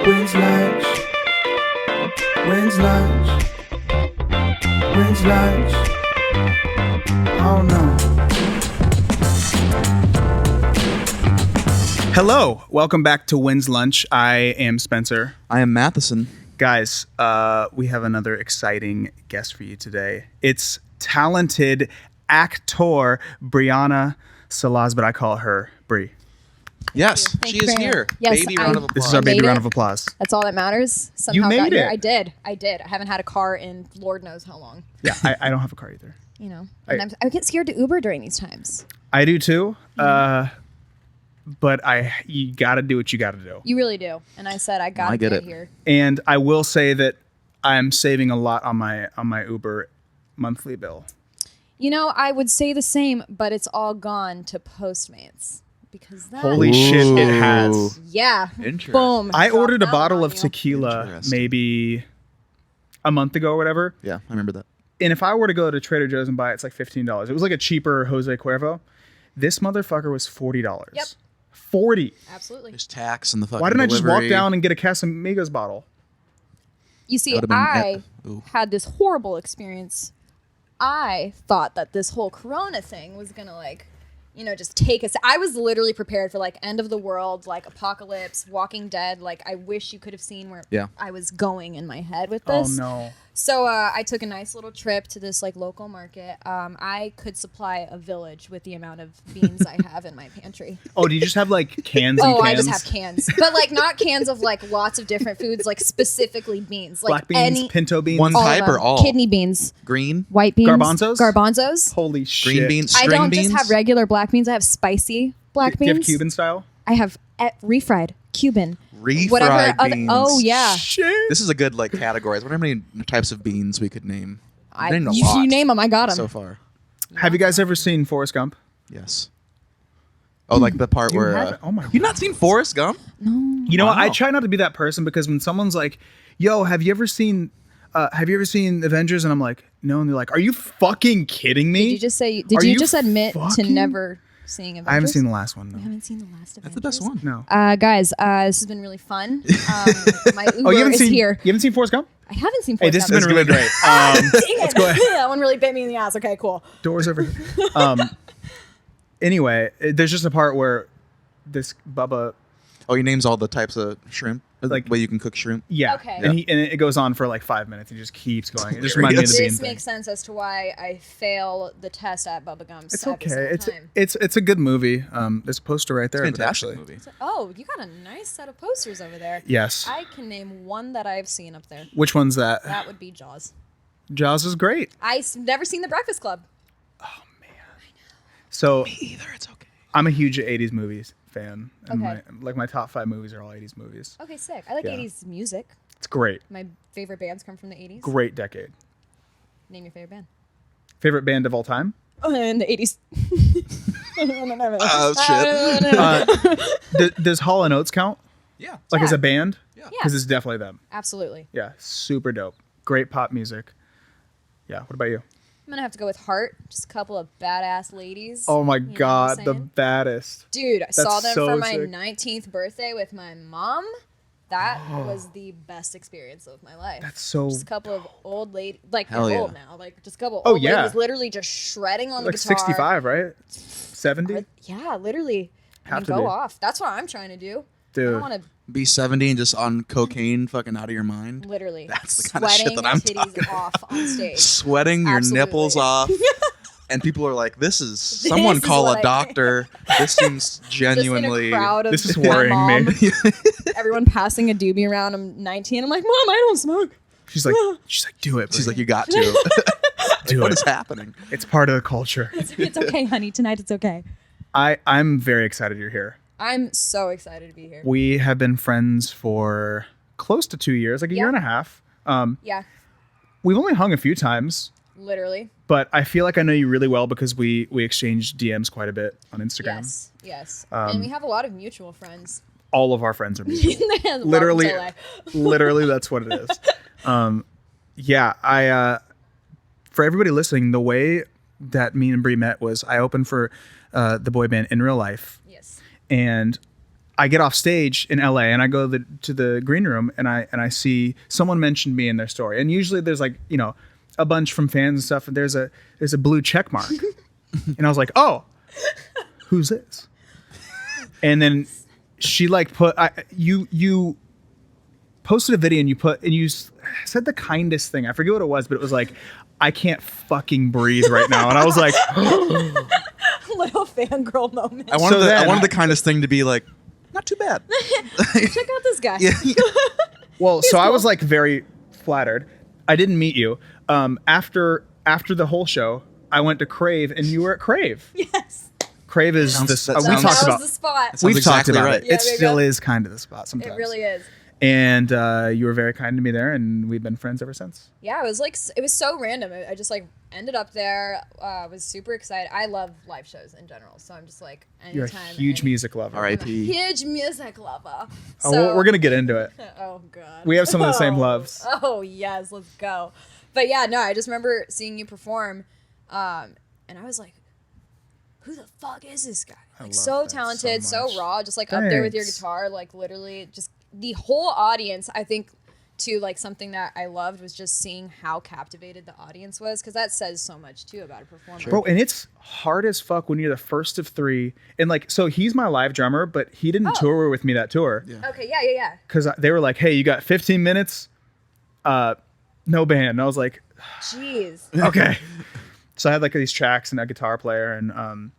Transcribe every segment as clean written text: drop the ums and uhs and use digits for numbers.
When's lunch? When's lunch? When's lunch? Oh no. Hello, welcome back to When's Lunch. I am Spencer. I am Matheson. Guys, we have another exciting guest for you today. It's talented actor Bryana Salaz, but I call her Brie. Yes, Thank she you is very here. much. Yes, Baby round of applause. This is our baby made round it. of applause. That's all that matters. Somehow made got here. it. I did. I haven't had a car in Lord knows how long. Yeah, I don't have a car either. You know, and I get scared to Uber during these times. I do too, but you got to do what you got to do. You really do. And I said I gotta get get it. here. And I will say that I'm saving a lot on my Uber monthly bill. You know, I would say the same, but it's all gone to Postmates because that. Holy shit, it has. Yeah. Interesting. Boom. I Drop ordered a that bottle on of you. tequila Interesting. maybe a month ago or whatever. Yeah, I remember that. And if I were to go to Trader Joe's and buy it, it's like $15. It was like a cheaper Jose Cuervo. This motherfucker was $40. Yep. 40. Absolutely. There's tax and the fucking Why didn't I just walk delivery. down and get a Casamigos bottle? You see, That would've been I Ooh. had this horrible experience. I thought that this whole Corona thing was gonna just take us. I was literally prepared for like end of the world, like apocalypse, Walking Dead. Like I wish you could have seen where Yeah. I was going in my head with Oh this. no. So I took a nice little trip to this like local market. I could supply a village with the amount of beans I have in my pantry. Oh, do you just have like cans and Oh, cans? I just have cans, but like not cans of like lots of different foods, like specifically beans, like Black beans, any pinto beans. One all of type or them. all? Kidney beans, Green, white beans, Garbanzos? garbanzos. Holy shit. green beans, I string don't beans. just have regular black beans. I have spicy black Do you have beans. Cuban style? I have refried Cuban. refried Whatever. beans. Oh yeah. Shit. This is a good like categories. I wonder how many types of beans we could name. I, named a you, lot you name them, I got them. so far. Have you guys ever seen Forrest Gump? Yes. Oh, like the part where haven't? Oh my you've not seen Forrest Gump? You know what? I Wow. try not to be that person because when someone's like, "Yo, have you ever seen Avengers?" and I'm like, "No," and they're like, "Are you fucking kidding me?" Did you just say? Are Did you you just admit to fucking- never seeing Avengers? I haven't seen the last one. You No. haven't seen the last Avengers. That's the best one. No. Guys, this has been really fun. My Uber Oh, you haven't is seen here. You haven't seen Forrest Gump? I haven't seen Hey, Forrest this has Gump. been really great. Dang it. go ahead. That one really bit me in the ass. Okay, cool. Doors over here. Anyway, there's just a part where this Bubba, Oh, he names all the types of shrimp. Like- Like way you can cook shrimp. yeah, Okay. and it goes on for like 5 minutes. He just keeps going. It just reminds me of the bean This thing. makes sense as to why I fail the test at Bubba Gumps. It's every okay. single time. It's a good movie. There's a poster right there. of it, Fantastic actually. movie. Oh, you got a nice set of posters over there. Yes. I can name one that I've seen up there. Which one's that? That would be Jaws. Jaws is great. I've never seen The Breakfast Club. So Either it's okay. I'm a huge 80s movies fan. And Okay. my top 5 movies are all 80s movies. Okay, sick. I like Yeah. 80s music. It's great. My favorite bands come from the 80s. Great decade. Name your favorite band. Favorite band of all time? Oh, in the 80s. Oh shit. Does Hall & Oates count? Yeah. Like as Yeah. a band? Yeah. Yeah. Because it's definitely them. Absolutely. Yeah, super dope. Great pop music. Yeah, what about you? I'm gonna have to go with Heart. Just a couple of badass ladies. Oh my You know what I'm god, the saying? baddest. Dude, I saw them so for my sick. 19th birthday with my mom. That was the best experience of my life. That's so Just a couple of old ladies, like Hell they're yeah. old now, like just a couple Oh, old yeah. ladies literally just shredding on like the guitar. 65, right? 70? Yeah, literally. Have And to go be. off. That's what I'm trying to do. I Dude. don't want to Be 70 and just on cocaine, fucking out of your mind. literally That's the kind of shit sweating that I'm titties talking off on stage. Sweating your Absolutely. nipples off. And people are like, "This is someone is call what a I- doctor." This seems Just genuinely. in a crowd of This is my worrying mom, me. Everyone passing a doobie around. I'm 19. I'm like, Mom, I don't smoke. She's like, do it. She's Brie. like, "You got to." do What it. is happening? It's part of the culture. It's okay, honey. Tonight it's okay. I'm very excited you're here. I'm so excited to be here. We have been friends for close to 2 years, like a year Yeah. and a half. Yeah, We've only hung a few times, literally. but I feel like I know you really well because we exchanged DMs quite a bit on Instagram. Yes, yes. And we have a lot of mutual friends. All of our friends are mutual. Welcome literally, to LA. literally, that's what it is. Yeah, for everybody listening, the way that me and Brie met was I opened for the boy band In Real Life, Yes. and I get off stage in LA and I go to the green room and I see someone mentioned me in their story. And usually there's like, you know, a bunch from fans and stuff, and there's a blue check mark. And I was like, oh, who's this? And then she like you posted a video and you said the kindest thing. I forget what it was, but it was like, I can't fucking breathe right now. And I was like, Little fangirl moment. I wanted the kindest thing to be like, not too bad. Check out this guy. Yeah. well, so cool. I was like very flattered. I didn't meet you. After the whole show, I went to Crave and you were at Crave. Yes. Crave is Sounds- this. that We sounds- talked That about. was the spot. We've talked exactly about right. it. Yeah, It there you still go. is kind of the spot sometimes. It really is. And you were very kind to me there, and we've been friends ever since. Yeah, it was like it was so random. I just like ended up there. Was super excited. I love live shows in general, so I'm just like You're anytime. a huge music lover. I'm a R.I.P. huge music lover. Oh, well, we're gonna get into it. Oh god. We have some of the same Oh. loves. Oh yes, let's go. But yeah, no, I just remember seeing you perform, and I was like, "Who the fuck is this guy? Like love so that talented, so so much. raw, just like up there with your Thanks. guitar, like literally just the whole audience." I think too, like something that I loved was just seeing how captivated the audience was, because that says so much too about a performer. Bro, and it's hard as fuck when you're the first of three. And like, so he's my live drummer, but he didn't tour with me that tour. Yeah. Okay, yeah. Because they were like, hey, you got 15 minutes, no band. And I was like, Jeez. okay. So I had like these tracks and a guitar player, and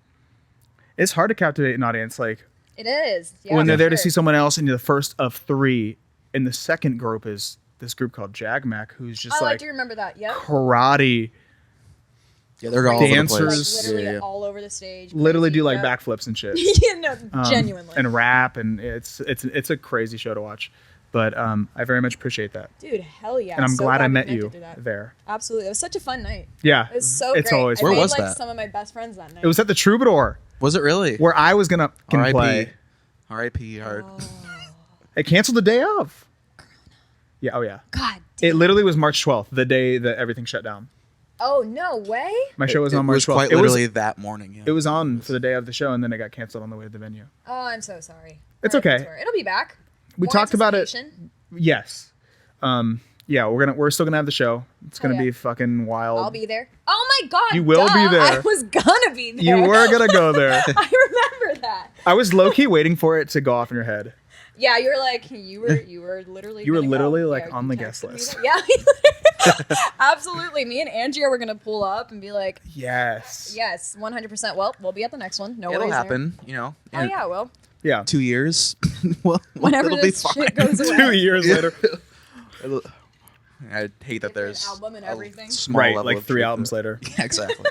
it's hard to captivate an audience. Like It is. Yeah, when they're for there to sure. see someone else, and you're the first of three. And the second group is this group called Jagmac, who's just Oh, I like do remember that. Yep. karate, Yeah, they're all over the Dancers. place. Like literally Yeah, yeah. all over the stage. literally crazy, do like yep. backflips and shit. Yeah, no, genuinely. And rap, and it's a crazy show to watch. But I very much appreciate that. Dude, hell yeah. And I'm So glad I we met connected you to that. there. Absolutely. It was such a fun night. Yeah. It was so it's great. always I Where made was like that? some of my best friends that night. It was at the Troubadour Was it really? where I was gonna R.I.P. play. R.I.P. hard. It canceled the day of. Yeah. Oh yeah. God It damn. literally was March 12th, the day that everything shut down. Oh, no way? My show was It on March was 12th. quite It was- literally that morning. Yeah. It was on for the day of the show, and then it got canceled on the way to the venue. Oh, I'm so sorry. It's We're at the okay. tour. It'll be back. We More talked about it. anticipation. Yes. Yeah, we're still gonna have the show. It's gonna Oh, yeah. be fucking wild. I'll be there. Oh my God. You will be duh. there. I was gonna be there. You were gonna go there. I remember that. I was low key waiting for it to go off in your head. Yeah, you were like, you were literally. You were gonna literally, go. like, Yeah, on you the guest texted me list. that. Yeah, absolutely. Me and Angie were gonna pull up and be like, Yes. yes, 100%. Well, we'll be at the next one. No It'll worries. happen. You know. There. Oh yeah, well, Yeah. 2 years. well, whenever it'll be this fine. shit goes away. 2 years later. It'll- I hate that Different there's album and a everything. small Right, level like of 3 truth albums to it. later. Yeah, exactly.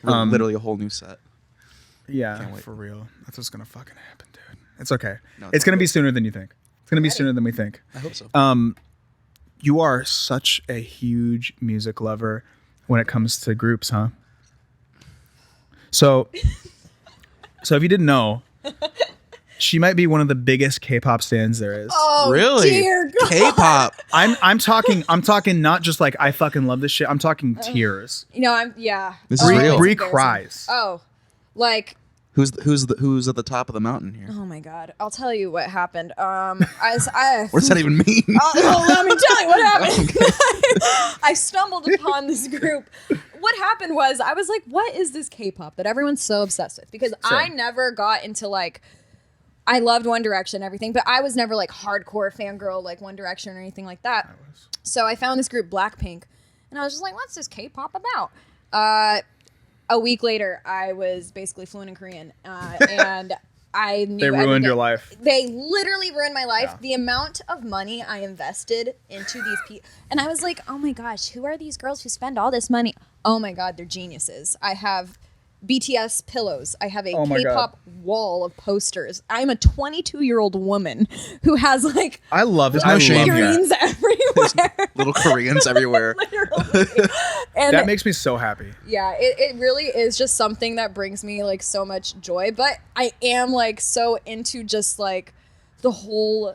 Um, Literally a whole new set. Yeah, Can't wait. for real. That's what's gonna fucking happen, dude. It's okay. No, It's it's gonna all be good. sooner than you think. It's gonna be Ready. sooner than we think. I hope so. You are such a huge music lover when it comes to groups, huh? So if you didn't know, she might be one of the biggest K-pop stans there is. Oh really? dear God. K-pop. I'm talking not just like I fucking love this shit. I'm talking tears. You know, yeah. This is Bree, real. Bree It's embarrassing. cries. Oh, like. Who's at the top of the mountain here? Oh my God! I'll tell you what happened. I What does that even mean? Oh, let me tell you what happened. I stumbled upon this group. What happened was I was like, what is this K-pop that everyone's so obsessed with? Because I never got into like, I loved One Direction and everything, but I was never like hardcore fangirl like One Direction or anything like that. So I found this group, Blackpink, and I was just like, what's this K-pop about? A week later, I was basically fluent in Korean, and I knew They ruined everything. your life. They literally ruined my life. Yeah. The amount of money I invested into these people, and I was like, oh my gosh, who are these girls who spend all this money? Oh my God, they're geniuses. I have BTS pillows. I have a Oh my God. K-pop wall of posters. I'm a 22-year-old woman who has like I love this. no I shame love here. that. screens everywhere. Little Koreans everywhere. Literally. And That makes me so happy. yeah, it really is just something that brings me like so much joy. But I am like so into just like the whole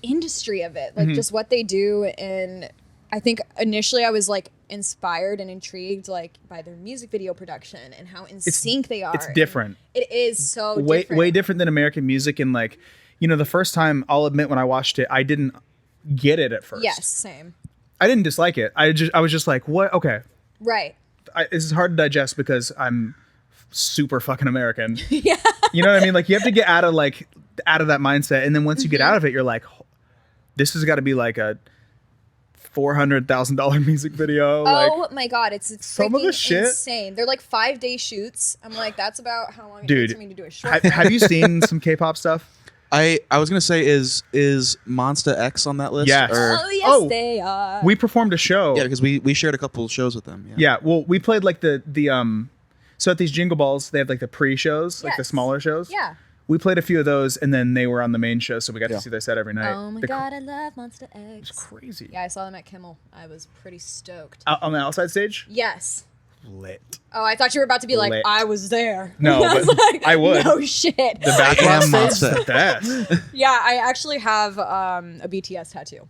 industry of it, like just what they do. And I think initially I was like inspired and intrigued like by their music video production and how in sync they are. It's different. It is so Way different than American music. And like, you know, the first time, I'll admit, when I watched it, I didn't get it at first. Yes, same. I didn't dislike it. I was just like, what? Okay. Right. This is hard to digest because I'm super fucking American. Yeah. You know what I mean? Like, you have to get out of that mindset. And then once you get out of it, you're like, this has got to be like a $400,000 music video. Oh my god, it's some of the shit insane. They're like 5-day shoots. I'm like, that's about how long it dude, takes for me to do a short. have you seen some K-pop stuff? I was gonna say, is Monsta X on that list? Yes. Oh yes, they are. We performed a show. Yeah, because we shared a couple of shows with them. Yeah. Well, we played like the so at these Jingle Balls, they have like the pre-shows, like the Yes. smaller shows. Yeah. We played a few of those, and then they were on the main show, so we got to see their set every night. Oh my god, I love Monsta X. It's crazy. Yeah, I saw them at Kimmel. I was pretty stoked. On the outside stage? Yes. Lit. Oh, I thought you were about to be like, Lit. I was there. No, was but like, I would. No shit. The backlot am stage is Monsta. the best. Yeah, I actually have a BTS tattoo.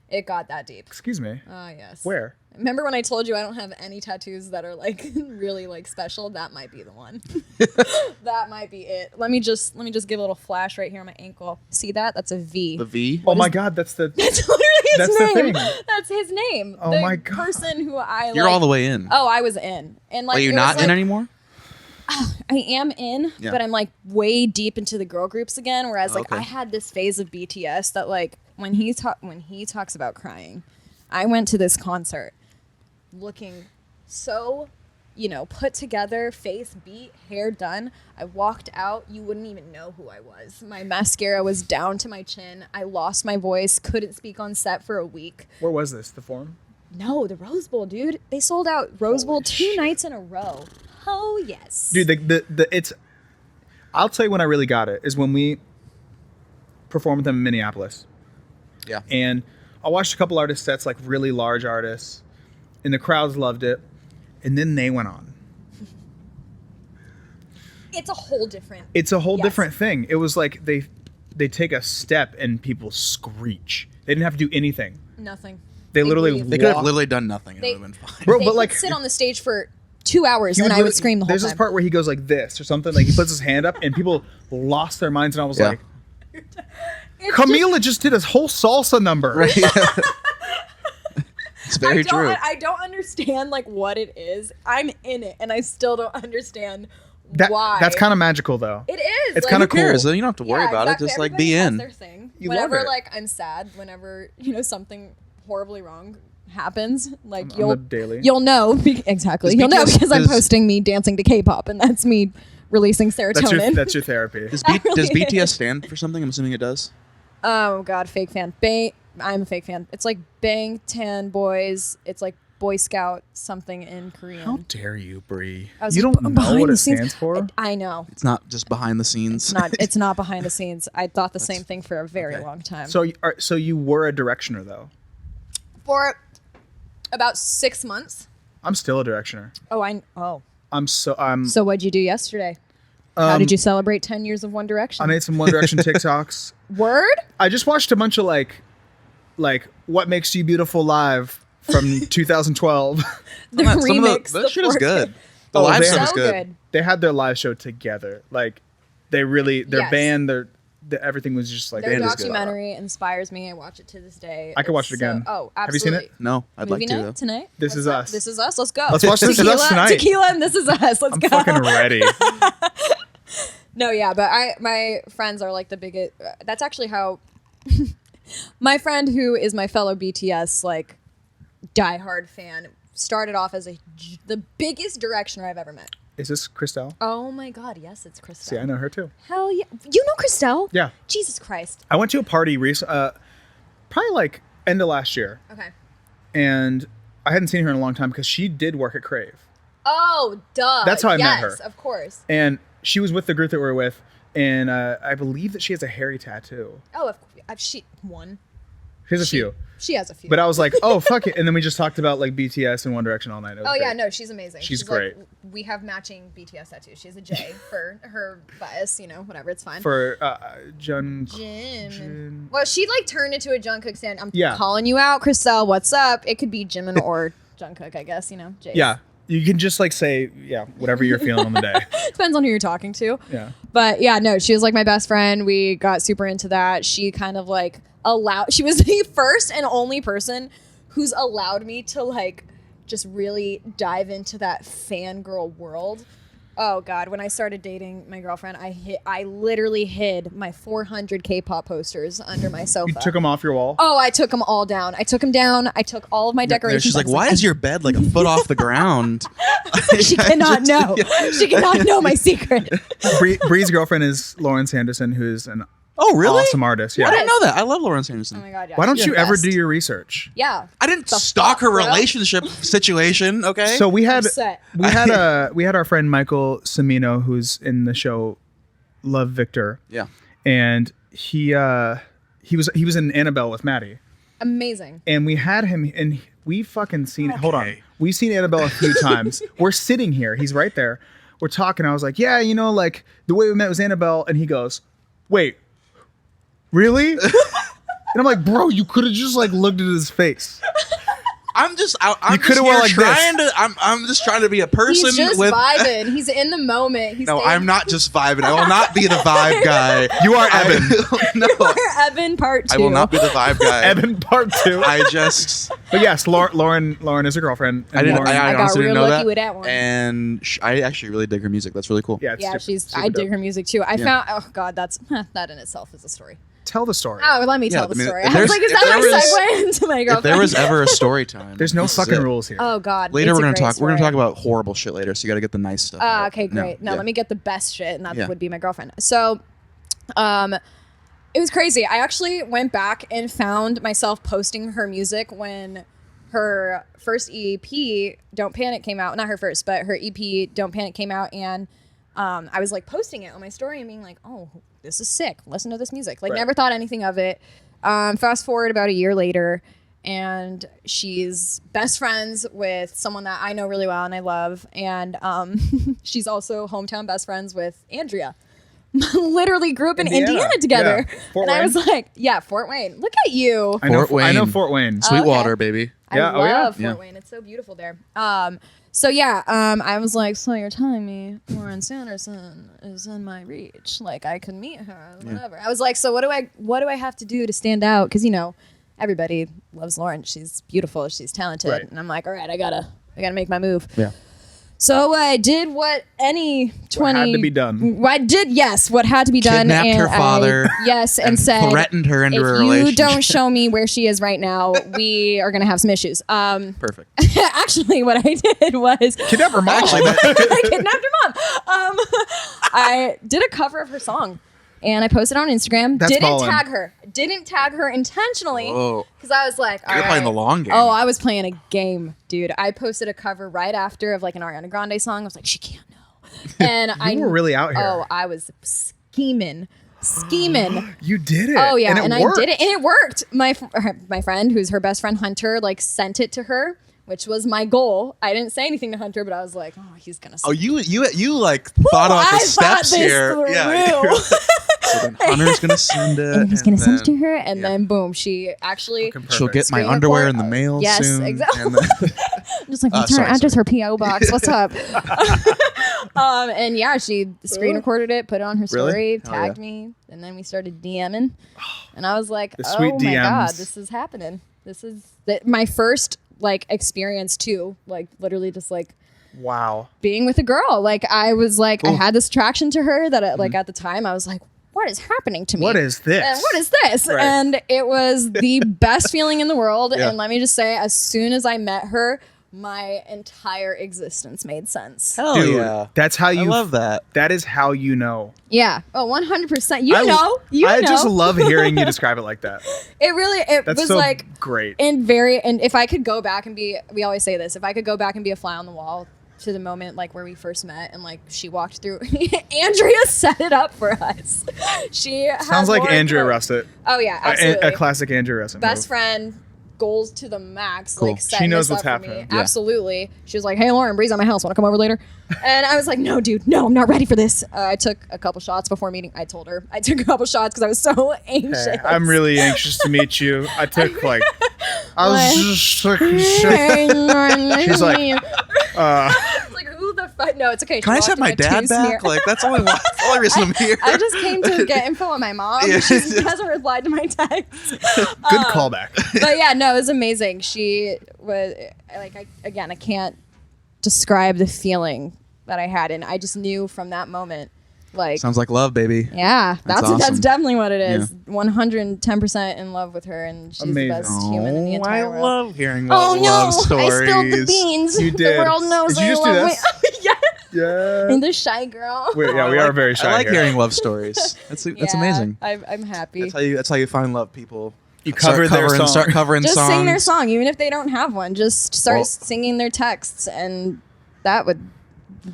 It got that deep. Excuse me. Oh yes. Where? Remember when I told you I don't have any tattoos that are like really like special? That might be the one. That might be it. Let me just give a little flash right here on my ankle. See that? That's a V. The V. Oh my God, that's the. That's literally his That's the name. thing. That's his name. Oh the my God. person who I You're like, all the way in. Oh, I was in. And like Are you it was, not in like, anymore? I am in, Yeah. but I'm like way deep into the girl groups again. Whereas like Okay. I had this phase of BTS that like when he talks about crying, I went to this concert looking so, put together, face beat, hair done. I walked out, you wouldn't even know who I was. My mascara was down to my chin. I lost my voice, couldn't speak on set for a week. Where was this? The Forum? No, the Rose Bowl, dude. They sold out Rose Bowl 2 nights in a row. Oh yes, Dude, it's. I'll tell you when I really got it is when we performed with them in Minneapolis. Yeah. And I watched a couple artist sets, like really large artists, and the crowds loved it. And then they went on. It's a whole different. It's a whole Yes. different thing. It was like they take a step and people screech. They didn't have to do anything. Nothing. They literally breathe. They could have walk- literally done nothing and They- it would have been fine. Bro, They but could like sit on the stage for 2 hours he and I would literally- scream the whole There's time. this part where he goes like this or something. Like he puts his hand up and people lost their minds. And I was Yeah. like, It's Camila just did a whole salsa number. Right. It's very true. I don't understand like what it is. I'm in it and I still don't understand That, why. That's kind of magical though. It is. It's like, kinda Who cares? cool. You don't have to worry yeah, about exactly. it. Just like Everybody be has in. their thing. You love Whenever it. like I'm sad, whenever something horribly wrong happens, like On you'll the daily. you'll know exactly. Does You'll know BTS because I'm does- posting me dancing to K-pop and that's me releasing serotonin. That's your therapy. Does, That does really BTS is. stand for something? I'm assuming it does. Oh god, fake fan. I'm a fake fan. It's like Bangtan Boys. It's like Boy Scout something in Korean. How dare you, Bree? I was You like, don't know behind what the it scenes. stands for? I know. It's not just behind the scenes. It's not behind the scenes. I thought the same thing for a very okay. long time. So you were a directioner though. For about 6 months. I'm still a directioner. I'm So what'd you do yesterday? How did you celebrate 10 years of One Direction? I made some One Direction TikToks. Word? I just watched a bunch of like What Makes You Beautiful live from 2012. The Some of remix. that the shit is 4K. good. The Oh, live they stuff are is So good. good. They had their live show together. Like their Yes. band, everything was just like Their Band is good. documentary inspires me. I watch it to this day. I could watch it It's so- again. Oh, Have you seen absolutely. it? No, I'd Movie like to night though. tonight? This What's Is up? Us. This is us. Let's go. Let's watch This Is Us tonight. Tequila and This Is Us. Let's I'm go. fucking ready. No, yeah, but my friends are like the biggest. That's actually how my friend, who is my fellow BTS like diehard fan, started off as the biggest directioner I've ever met. Is this Christelle? Oh my god, yes, it's Christelle. See, I know her too. Hell yeah, you know Christelle? Yeah. Jesus Christ. I went to a party probably like end of last year, Okay. and I hadn't seen her in a long time because she did work at Crave, Oh, duh. That's how I met Yes, her. of course. and she was with the group that we were with, and I believe that she has a hairy tattoo. Oh, she one. She has a few, She has a few. but I was like, oh fuck it, and then we just talked about like BTS and One Direction all night. It was Oh yeah, great. no, she's amazing. She's like, great. we have matching BTS tattoos. She has a J for her bias, whatever, it's fine. For Jim. Well, she like turned into a Jungkook stan. I'm Yeah. calling you out, Christelle. What's up? It could be Jimin or Jungkook, I guess, you know. Jace. Yeah. You can just like say, whatever you're feeling on the day. Depends on who you're talking to. Yeah. But yeah, no, she was like my best friend. We got super into that. She kind of like she was the first and only person who's allowed me to like just really dive into that fangirl world. Oh God, when I started dating my girlfriend, I literally hid my 400 K-pop posters under my sofa. You took them off your wall? Oh, I took them all down. I took them down. I took all of my decorations. She's like, why is your bed like a foot off the ground? She cannot know. She cannot know my secret. Bree's girlfriend is Lauren Sanderson, who's an really? awesome artist. Yeah. I didn't know that. I love Lauren Sanderson. Oh my God, yeah. Why don't she's you the ever best. do your research? Yeah. I didn't stalk her fuck, bro? relationship situation, okay? So we had Upset. our friend Michael Cimino, who's in the show Love Victor. Yeah. And he was in Annabelle with Maddie. Amazing. And we had him, and we fucking seen. Hold on, we've seen Annabelle a few times. We're sitting here. He's right there. We're talking. I was like, yeah, you know, like the way we met was Annabelle, and he goes, wait, really? And I'm like, bro, you could have just like looked at his face. I'm just trying to be a person He's just with vibing. He's in the moment. No, I'm not just vibing. I will not be the vibe guy. You are Evan. No. You're Evan part 2. I will not be the vibe guy. Evan part 2. But yes, Lauren is her girlfriend. And I Lauren, got honestly real didn't know lucky that. with that one. And I actually really dig her music. That's really cool. yeah, it's super I dig dope. her music too. I found, oh God, that in itself is a story. Tell the story. Oh, let me tell I the mean, story. if I was there's- like, is if that there my was- segue into my girlfriend? If there was ever a story time, There's no this is fucking it. rules here. Oh God. Later it's we're a gonna great talk. We're gonna story. talk about horrible shit later. So you got to get the nice stuff. out. Okay, great. Now yeah. let me get the best shit, and that Yeah. would be my girlfriend. So, it was crazy. I actually went back and found myself posting her music when her first EP, Don't Panic, came out. Not her first, but her EP, Don't Panic, came out, and I was like posting it on my story and being like, "Oh, this is sick. Listen to this music." Like, Right. never thought anything of it. Fast forward about a year later, and she's best friends with someone that I know really well and I love, and she's also hometown best friends with Andrea. Literally grew up in Indiana together. Yeah. Fort and I Wayne? was like, yeah, Fort Wayne. Look at you. I know Fort Fort Wayne. Wayne. Sweetwater, Okay. baby. Yeah, I oh, yeah? love Fort Yeah. Wayne. It's so beautiful there. So yeah, I was like, so you're telling me Lauren Sanderson is in my reach? Like I could meet her, whatever. I was like, so what do I have to do to stand out? Because you know, everybody loves Lauren. She's beautiful. She's talented. Right. And I'm like, all right, I gotta make my move. Yeah. So I did what any 20 What had to be done. I did, yes, what had to be done. Kidnapped her father yes, and and said, threatened her into a if you relationship. don't show me where she is right now, we are going to have some issues. Perfect. Actually, what I did was Kidnap her mom. I kidnapped her mom. I did a cover of her song. And I posted it on Instagram. That's Didn't ballin'. tag her. Didn't tag her intentionally. Whoa. Because I was like, all You're right. playing the long game. Oh, I was playing a game, dude. I posted a cover right after of like an Ariana Grande song. I was like, she can't know. And I were really out here. Oh, I was scheming. You did it. Oh yeah, and I worked. did it, and it worked. My friend, who's her best friend Hunter, like sent it to her, which was my goal. I didn't say anything to Hunter, but I was like, oh, he's gonna. Oh, you like thought out the I steps thought this here. through. Yeah. So then Hunter's gonna send it. And he's gonna send it to then her, and then boom, she actually. Fucking She'll perfect. get my Screen underwear record. in the mail Yes, soon. exactly. And then, I'm just like, what's her sorry, address, her PO box? What's up? And yeah, she screen recorded it, put it on her Really? story, Hell tagged yeah. me, and then we started DMing. And I was like, The oh sweet my god, DMs. this is happening. This is my first like experience too, like literally just like Wow. being with a girl. Like I was like, I had this attraction to her that like Mm-hmm. at the time I was like, what is happening to me? What is this? And what is this? Right. And it was the best feeling in the world. Yeah. And let me just say, as soon as I met her, my entire existence made sense. hell Dude, yeah. that's how I you. love that. That is how you know. Yeah. Oh, 100%. You I know. just love hearing you describe it like that. It That's was so like, great. and if I could go back and we always say this, if I could go back and be a fly on the wall to the moment like where we first met and like she walked through, Andrea set it up for us. She Sounds like Andrea Russet. Oh yeah, absolutely. A classic Andrea Russet. Best move. friend, goals to the max. Cool. Like She setting knows this what's up for me. happening. Yeah. Absolutely. She was like, "Hey Lauren, Bree's at my house. Want to come over later?" And I was like, "No, dude, no, I'm not ready for this." I took a couple shots before meeting. I told her I took a couple shots because I was so anxious. Hey, I'm really anxious to meet you. I took like I was just like, she's like, like, who the fuck? No, it's okay. Can I just have my dad back? Like, that's the only reason I'm here. I just came to get info on my mom. Yeah. She hasn't replied to my text. good callback. But yeah, no, it was amazing. She was like, I can't describe the feeling that I had, and I just knew from that moment, like, Sounds like love, baby. yeah, that's awesome. definitely what it is. 110% in love with her, and she's Amazing. the best human in the entire world. love hearing Oh no! love stories. I spilled the beans. You The did. world knows Did you I just do love this? me. Yeah. Yeah. I'm the shy girl. We are very shy I like here. hearing love stories. That's Yeah, amazing. I'm happy. That's how you find love, people. You cover their song. Start covering Just songs. sing their song, even if they don't have one. Just start Well- singing their texts, and that would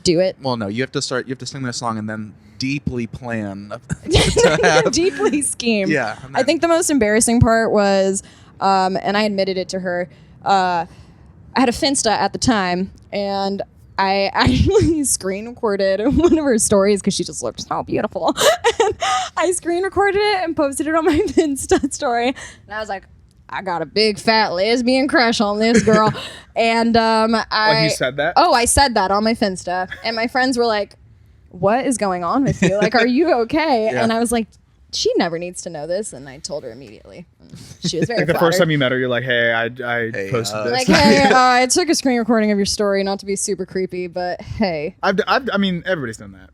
do it. Well, no, you have to sing their song and then deeply plan to have. Deeply scheme. Yeah, and I think the most embarrassing part was, and I admitted it to her, I had a Finsta at the time, and I actually screen recorded one of her stories because she just looked so beautiful. And I screen recorded it and posted it on my Finsta story. And I was like, I got a big fat lesbian crush on this girl. And Like you said that? Oh, I said that on my Finsta. And my friends were like, what is going on with you? Like, are you okay? Yeah. And I was like, she never needs to know this. And I told her immediately. And she was very Like the first flattered. time you met her, you're like, hey, I posted this. Like, hey, I took a screen recording of your story, not to be super creepy, but hey. I mean, everybody's done that.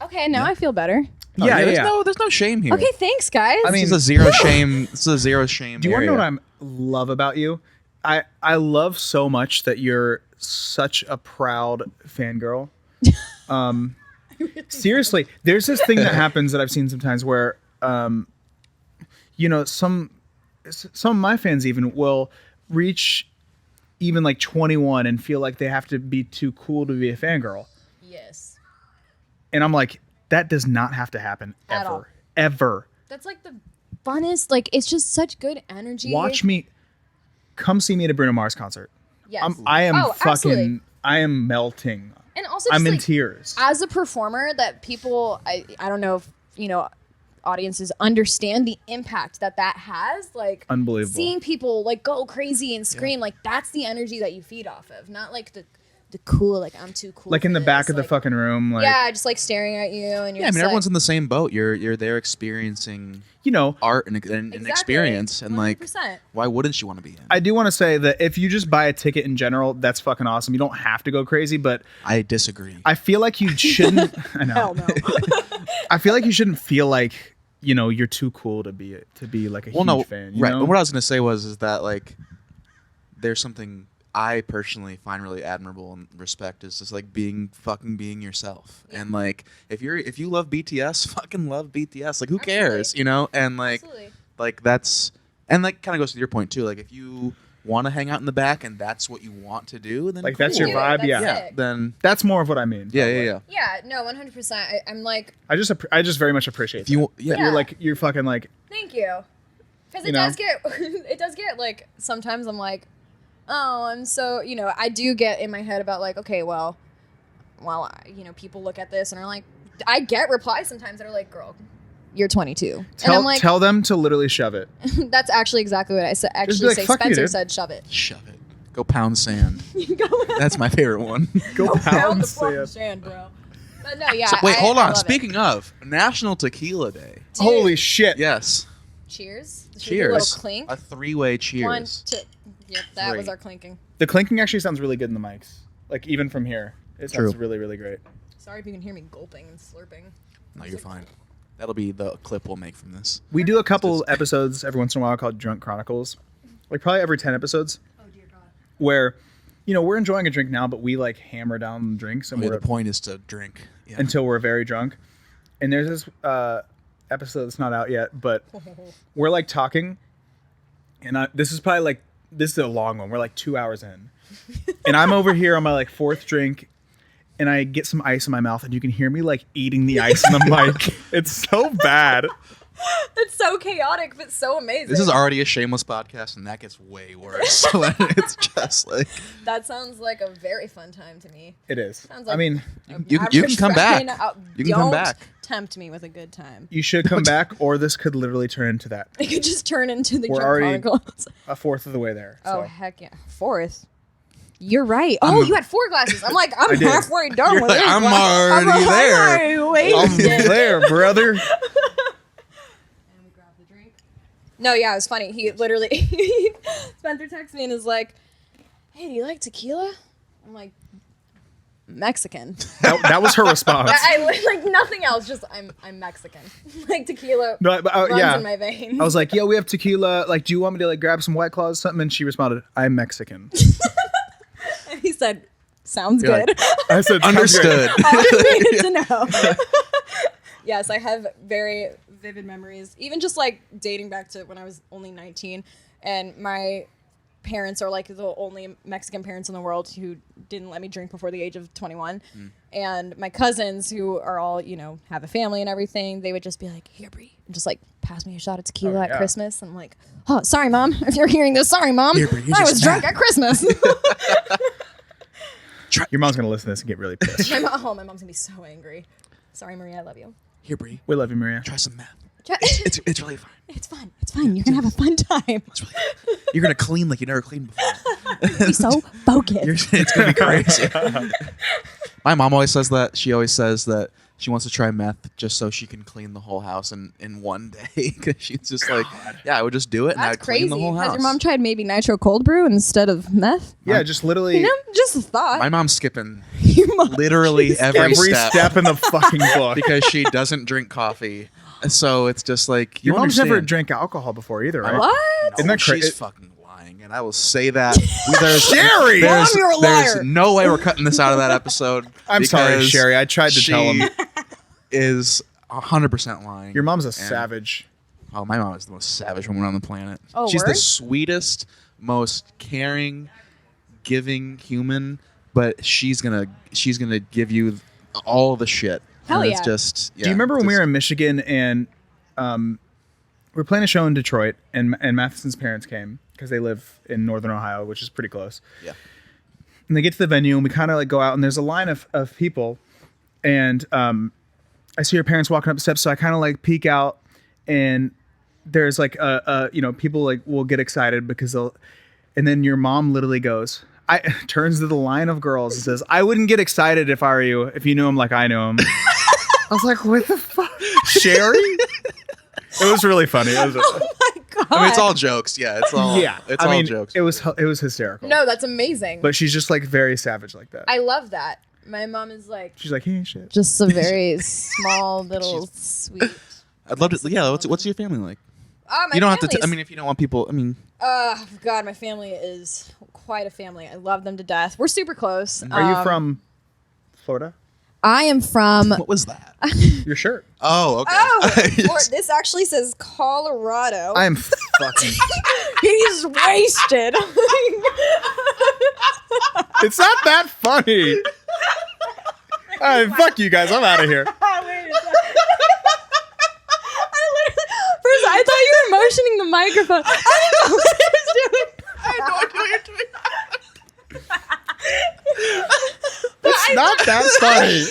Okay, now I feel better. Oh, Yeah, there's yeah. there's no shame here. Okay, thanks, guys. I mean- This is a zero shame. This is a zero shame. Do you want to know area. what I love about you? I love so much that you're such a proud fangirl. Seriously, there's this thing that happens that I've seen sometimes where, some of my fans even will reach even like 21 and feel like they have to be too cool to be a fangirl. Yes. And I'm like, that does not have to happen At all. ever. That's like the funnest, like, it's just such good energy. Come see me at a Bruno Mars concert. Yes. I am Oh, absolutely. I am melting. And also, I'm just, in like, tears. as a performer, that people, I don't know if, audiences understand the impact that has. Like, Unbelievable. seeing people, like, go crazy and scream, like, that's the energy that you feed off of. Not, like, the cool, like, I'm too cool Like in for the back this. of the Like, fucking room, like yeah, just, like, staring at you, and you're Yeah, I just mean, everyone's like, in the same boat. You're there experiencing art and Exactly. experience, and like, 100%. why wouldn't you want to be in? I do want to say that if you just buy a ticket in general, that's fucking awesome. You don't have to go crazy, but I disagree. I feel like you shouldn't. I know. Hell no. I feel like you shouldn't feel like you're too cool to be like a huge fan. You right. know? What I was gonna say is that like, there's something I personally find really admirable and respect is just like being yourself. And like, if you love BTS, fucking love BTS. Like, who cares, And like, Absolutely. like that's, and like kind of goes to your point too. Like, if you want to hang out in the back and that's what you want to do, then Like, that's cool. your vibe, That's yeah. sick. Then That's more of what I mean. yeah. Yeah, no, 100%. I'm like, I just very much appreciate If you that. yeah. You're like you're fucking like thank you. Because You it know? does get, it does get, like, sometimes I'm like, oh, I'm so, I do get in my head about, like, okay, well, people look at this and are like, I get replies sometimes that are like, girl, you're 22. And I'm like, tell them to literally shove it. that's actually exactly what I said. be Actually, like, say "Fuck you, Spencer dude." said, shove it. Shove it. Go pound sand. That's my favorite one. Go Pound pound the fucking sand. sand, bro. But no, yeah. So, wait, hold I on. love it. Speaking of National Tequila Day. Dude, Holy shit. Yes. Cheers. Should we do a Cheers. little clink. A three-way cheers. 1, 2. Yep, that was Three. our clinking. The clinking actually sounds really good in the mics. Like even from here. It sounds True. really, really great. Sorry if you can hear me gulping and slurping. No, you're fine. That'll be the clip we'll make from this. We do a couple episodes every once in a while called Drunk Chronicles. Like probably every 10 episodes. Oh, dear God. Where, we're enjoying a drink now, but we like hammer down drinks and The we're point is to drink. Yeah. until we're very drunk. And there's this episode that's not out yet, but we're like talking, and this is a long one. We're like 2 hours in, and I'm over here on my like fourth drink, and I get some ice in my mouth, and you can hear me like eating the ice in the mic. It's so bad. It's so chaotic, but so amazing. This is already a shameless podcast, and that gets way worse. When it's just like That sounds like a very fun time to me. It is. Sounds like I mean, you can come back. You can come back. Tempt me with a good time. you should come back, or this could literally turn into that. It could just turn into the We're Drunk already Chronicles. a fourth of the way there. Oh so. heck yeah, fourth. You're right. Oh, you had 4 glasses. I'm like, I'm I did. halfway done You're with like, it. I'm already there. I'm there, brother. And we grabbed the drink. No, yeah, it was funny. He literally, Spencer texts me and is like, "Hey, do you like tequila?" I'm like, Mexican. That was her response. I like nothing else. Just I'm Mexican. Like tequila No, but, runs yeah. in my veins. I was like, "Yo, we have tequila. Like, do you want me to like grab some White Claws or something?" And she responded, "I'm Mexican." And he said, "Sounds You're good." I said, "Sounds great." Understood. All I needed to know. Yes, I have very vivid memories. Even just like dating back to when I was only 19, and my parents are like the only Mexican parents in the world who didn't let me drink before the age of 21. And my cousins, who are all, have a family and everything, they would just be like, "Here, Brie," and just like pass me a shot of tequila at yeah. Christmas. And I'm like, "Oh, sorry, Mom. If you're hearing this, sorry, Mom. Here, Brie, you're I just was drunk mad." at Christmas." Your mom's gonna listen to this and get really pissed. my mom's gonna be so angry. Sorry, Maria, I love you. Here, Bree. We love you, Maria. Try some meth. Try- It's really fine. It's fun. It's fun. You're gonna have a fun time. It's really good. You're gonna clean like you never cleaned before. Be so focused. It's gonna be crazy. My mom always says that. She always says that she wants to try meth just so she can clean the whole house in one day. Because she's just like, yeah, I would just do it and That's I'd clean the crazy. whole house. Has your mom tried maybe nitro cold brew instead of meth? Yeah, just literally Just a thought. My mom's skipping Your mom- literally every step in the fucking book. because she doesn't drink coffee. So it's just like Your mom's never understand. drank alcohol before either, right? What? Isn't that She's crazy? fucking lying, and I will say that. There's, Sherry! there's, Mom, you're a there's liar. no way we're cutting this out of that episode. I'm sorry, because Sherry. I tried to tell him. Is 100% lying. Your mom's a And- savage. Oh, my mom is the most savage woman on the planet. Oh, She's the word? sweetest, most caring, giving human, but she's gonna give you all the shit. Hell And yeah. It's just. Do you remember when we were in Michigan and we were playing a show in Detroit and Matheson's parents came because they live in Northern Ohio, which is pretty close. Yeah. And they get to the venue and we kind of like go out and there's a line of people and I see your parents walking up the steps, so I kind of like peek out and there's like people like will get excited because they'll, and then your mom literally goes, turns to the line of girls and says, "I wouldn't get excited if I were you, if you knew him like I knew him." I was like, "What the fuck, Sherry?" It was really funny. It was, Oh my god. I mean, it's all jokes. Yeah, it's all. yeah, it's I all mean, jokes. It was hysterical. No, that's amazing. But she's just like very savage like that. I love that. My mom is like She's like, "He ain't shit." just a very small little sweet. I'd love to. Yeah, what's your family like? My You don't have to. I family's- mean, if you don't want people, I mean, God, my family is quite a family. I love them to death. We're super close. Are you from Florida? I am from. what was that? Your shirt. Oh, okay. This actually says Colorado. I am fucking. He's wasted. It's not that funny. All right, fuck you guys. I'm out of here. First, I thought you were motioning the microphone. I didn't know what he was doing. I had no idea what you're doing. It's not that funny.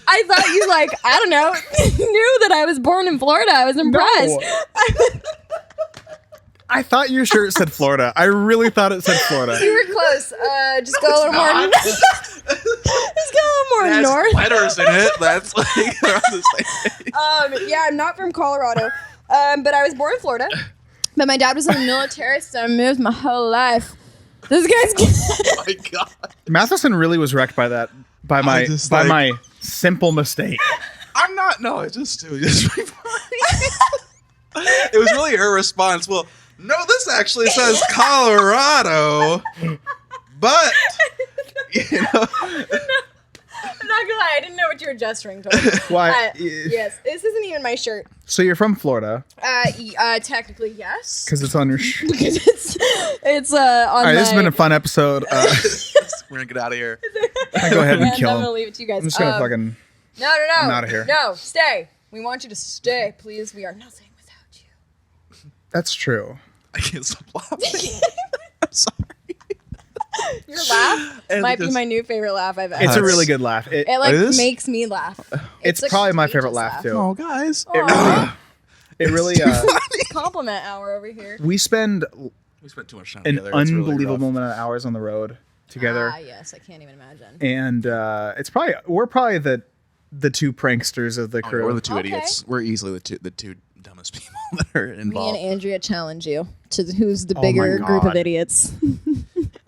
I thought you I don't know, knew that I was born in Florida. I was impressed. No. I thought your shirt said Florida. I really thought it said Florida. You were close. Just go a little more. Just go a little more It has north. letters in it. That's like they're on the same page. Yeah, I'm not from Colorado, but I was born in Florida. But my dad was in the military, so I moved my whole life. This guy's. Oh my god. Matheson really was wrecked by that. By my just, by like- my simple mistake. I'm not. No, it was really funny. It was really her response. Well, no, this actually says Colorado, but you know. I'm not gonna lie, I didn't know what you were gesturing towards. Why? Yes, this isn't even my shirt. So you're from Florida Technically, yes. because it's on your shirt. Because it's on. All right, this has my- been a fun episode. We're gonna get out of here. I go ahead and I'm kill gonna him. leave it to you guys. I'm just gonna fucking. No. I'm outta here. No, stay. We want you to stay, please. We are nothing without you. That's true. I can't stop laughing. I'm sorry. Your laugh And might be just- my new favorite laugh I've ever. It's a That's- really good laugh. It like It is? makes me laugh. It's a probably my favorite contagious laugh too. Oh, guys. Aw. It really. Compliment hour over here. We spend We spent too much time an together. It's really unbelievable rough. amount of hours on the road together, Ah, yes, I can't even imagine. and we're probably the two pranksters of the Oh, crew. we're the two Okay. idiots. We're easily the two dumbest people that are Me and involved. Andrea challenge you to who's the Oh my bigger group of God. idiots.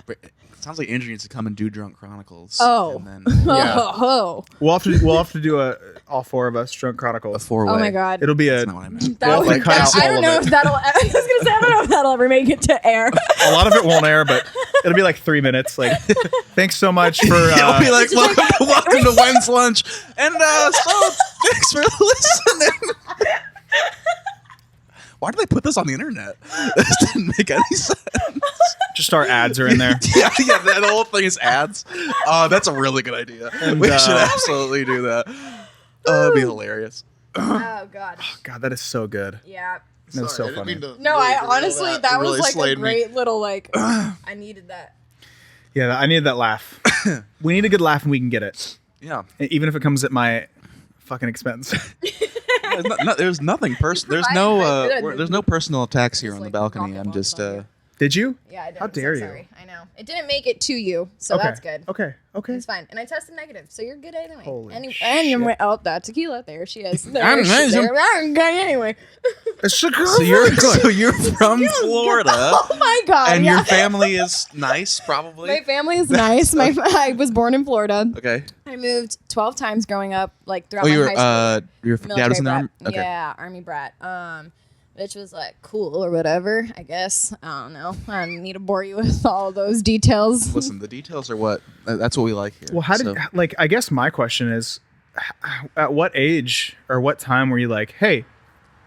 It sounds like Andrew needs to come and do Drunk Chronicles. Oh. And then Yeah. Oh, We'll have to do all four of us Drunk Chronicles. a four-way. oh my God. It'll be That's not what I meant. That Well, would- like, cut out I all don't of know it. if that'll. I was gonna say I don't know if that'll ever make it to air. a lot of it won't air, but it'll be like 3 minutes. Like, thanks so much for. It'll be like, Just like- welcome to When's Lunch. And so, thanks for listening. Why did they put this on the internet? This didn't make any sense. just our ads are in there. Yeah, that whole thing is ads. That's a really good idea. We should absolutely do that. That'd be hilarious. Oh God. God, that is so good. Yeah. That's so funny. No, I honestly that was really like a slayed me. great little like. I needed that. Yeah, I needed that laugh. We need a good laugh, and we can get it, Yeah. even if it comes at my fucking expense. There's nothing personal. There's no personal attacks here Just, on the like, balcony. rocket I'm launch just on you. Did you? Yeah, I did. How I'm so dare you? sorry. I know. It didn't make it to you, so Okay. that's good. Okay. It's fine. And I tested negative, so you're good anyway. Holy and shit. you went, oh, that tequila. There she is. There I'm she- amazing. there- okay, anyway. so you're from Florida, Oh my God. and yeah. your family is nice, probably. My family is nice. I was born in Florida. Okay. I moved 12 times growing up, like throughout Oh, my you high school. were your dad was in the army. brat. Okay. Yeah, army brat. Which was like cool or whatever, I guess. I don't know. I don't need to bore you with all those details. Listen, the details are what. That's what we like here. Well, how did So- I guess my question is, at what age or what time were you like, hey,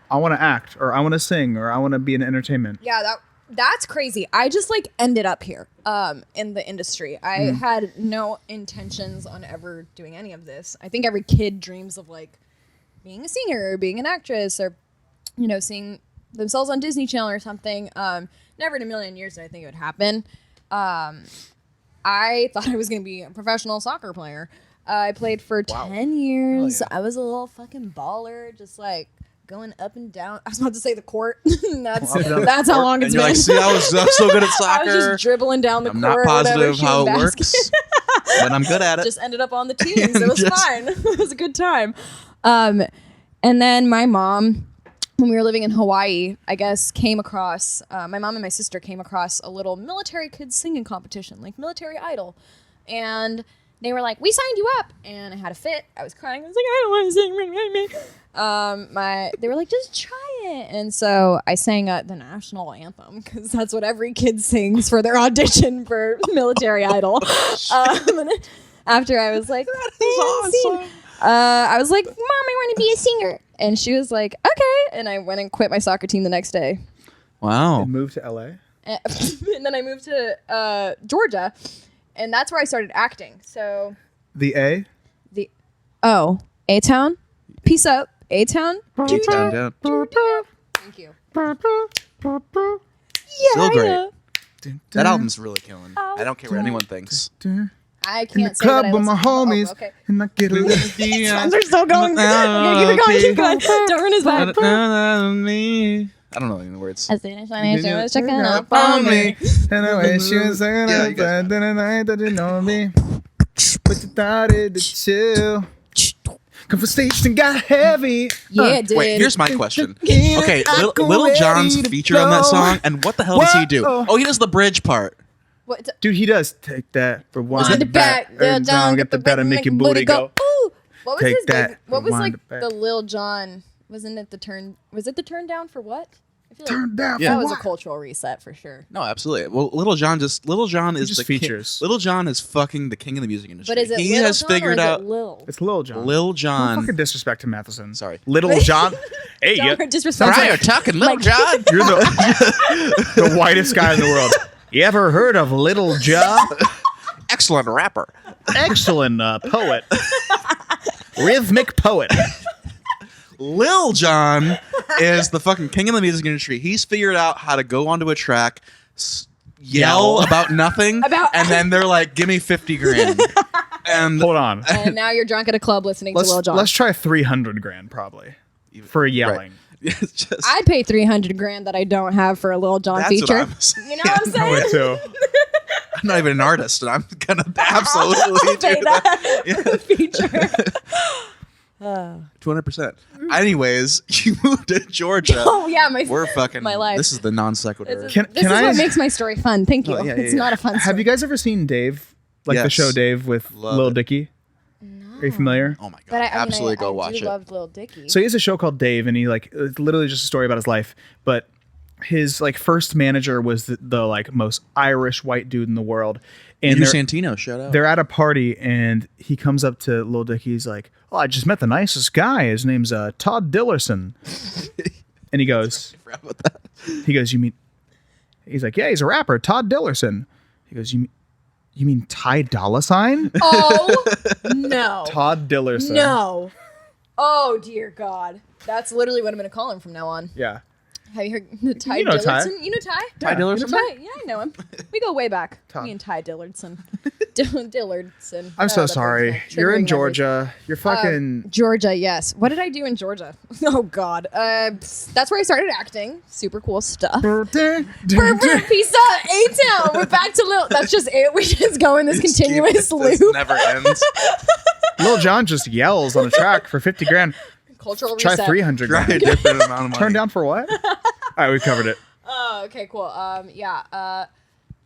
I want to act, or I want to sing, or I want to be in entertainment? Yeah, that's crazy. I just like ended up here in the industry. I had no intentions on ever doing any of this. I think every kid dreams of like being a singer or being an actress or seeing themselves on Disney Channel or something. Never in a million years did I think it would happen. I thought I was going to be a professional soccer player. I played for 10 years. yeah. I was a little fucking baller, just like going up and down. I was about to say the court. That's how long and it's you're been. like, see, I was so good at I soccer. was just dribbling down the I'm court. not whatever, positive how shooting it baskets. works, but I'm good at it. Just ended up on the teams. It was Just- fine. It was a good time. And then my mom, when we were living in Hawaii, I guess came across, my mom and my sister came across a little military kids singing competition, like Military Idol. And they were like, we signed you up. And I had a fit. I was crying. I was like, I don't want to sing. They were like, just try it. And so I sang the national anthem because that's what every kid sings for their audition for Military Idol. And after I was like, awesome. I was like, Mom, I want to be a singer. And she was like, okay. And I went and quit my soccer team the next day. Wow. And moved to LA. And then I moved to Georgia. And that's where I started acting. So The A. A-Town. Peace up. A-Town. Down. Thank you. Still great. Yeah. That album's really killing. I don't care what anyone thinks. I In the can't say club that I with my listen- homies, Oh, okay. and I get a little. Sounds are still going. Okay, keep it going. Keep going. Don't ruin his vibe. I don't know any of the words. As soon as I was checking up on on me. And the way she was saying Yeah, it, you guys but then the night that you know me. But you thought it to chill. Conversation got heavy. Yeah, it did. Wait, here's my question. Yeah, Okay, I'm Little John's ready to feature on that go. song, and what the hell does he do? Whoa. Oh, he does the bridge part. What? Dude, he does take that for one. Wind it back, Every time get the better, make your booty go. Ooh. What was Take his that, big, what was rewind like it back. the Lil Jon? Wasn't it the turn? Was it the turn down for what? I feel like Turn down. Yeah. that for was a what? cultural reset for sure. No, absolutely. Well, Little John is just the features. King. Little John is fucking the king of the music industry. But is it he Lil has Jon figured or is out it Lil? It's Lil Jon. Lil Don't John. fucking disrespect him, Matheson. Sorry. Little John. Hey, Don't you, disrespect. Right, you're talking Lil John. you're the whitest guy in the world. You ever heard of Little John? Excellent rapper. Excellent poet. Rhythmic poet. Lil Jon is the fucking king of the music industry. He's figured out how to go onto a track, yell about nothing, and then they're like, "Give me 50 grand." And Hold on. And now you're drunk at a club listening to Lil Jon. Let's try 300 grand probably for yelling. it's just, I'd pay 300 grand that I don't have for a Lil Jon that's feature. what I'm saying. You know what I'm saying? I would too. I'm not even an artist, and I'm gonna absolutely Pay do that. that feature. 200%. Anyways, you moved to Georgia. Oh yeah, We're fucking. my life. This is the non sequitur. This Can is I- what makes my story fun. Thank you. Oh, yeah, It's yeah. not a fun story. Have you guys ever seen Dave? Like the Yes. show Dave with Love Lil it. Dicky? Are you familiar? Oh my god! But Absolutely go I watch do it. love Lil Dicky. So he has a show called Dave, and he like it's literally just a story about his life. But his like first manager was the like most Irish white dude in the world, and Andrew they're, Santino, shout out. they're at a party, and he comes up to Lil Dicky. He's like, "Oh, I just met the nicest guy. His name's Todd Dillerson," and he goes, Forgot about that. "You mean?" He's like, "Yeah, he's a rapper, Todd Dillerson." He goes, "You mean Ty Dolla $ign?" Oh no. Todd Dillerson. No. Oh dear God. That's literally what I'm gonna call him from now on. Yeah. Have you heard the Ty You know Ty. Dillardson? You know Ty? Ty Yeah. Dillerson? Ty? Yeah, I know him. We go way back. Tom. Me and Ty Dillardson. Dillardson. I'm so that brings sorry. back You're triggering in memories. Georgia. You're fucking. Georgia, yes. What did I do in Georgia? Oh God. That's where I started acting. Super cool stuff. Peace out, A-Town. We're back to Lil. That's just it. We just go in this continuous This loop. never ends. Lil Jon just yells on a track for 50 grand. Cultural Try reset. 300 Try a grand. different amount of money. Turn down for what? All right, we covered it. Oh, okay, cool. Yeah.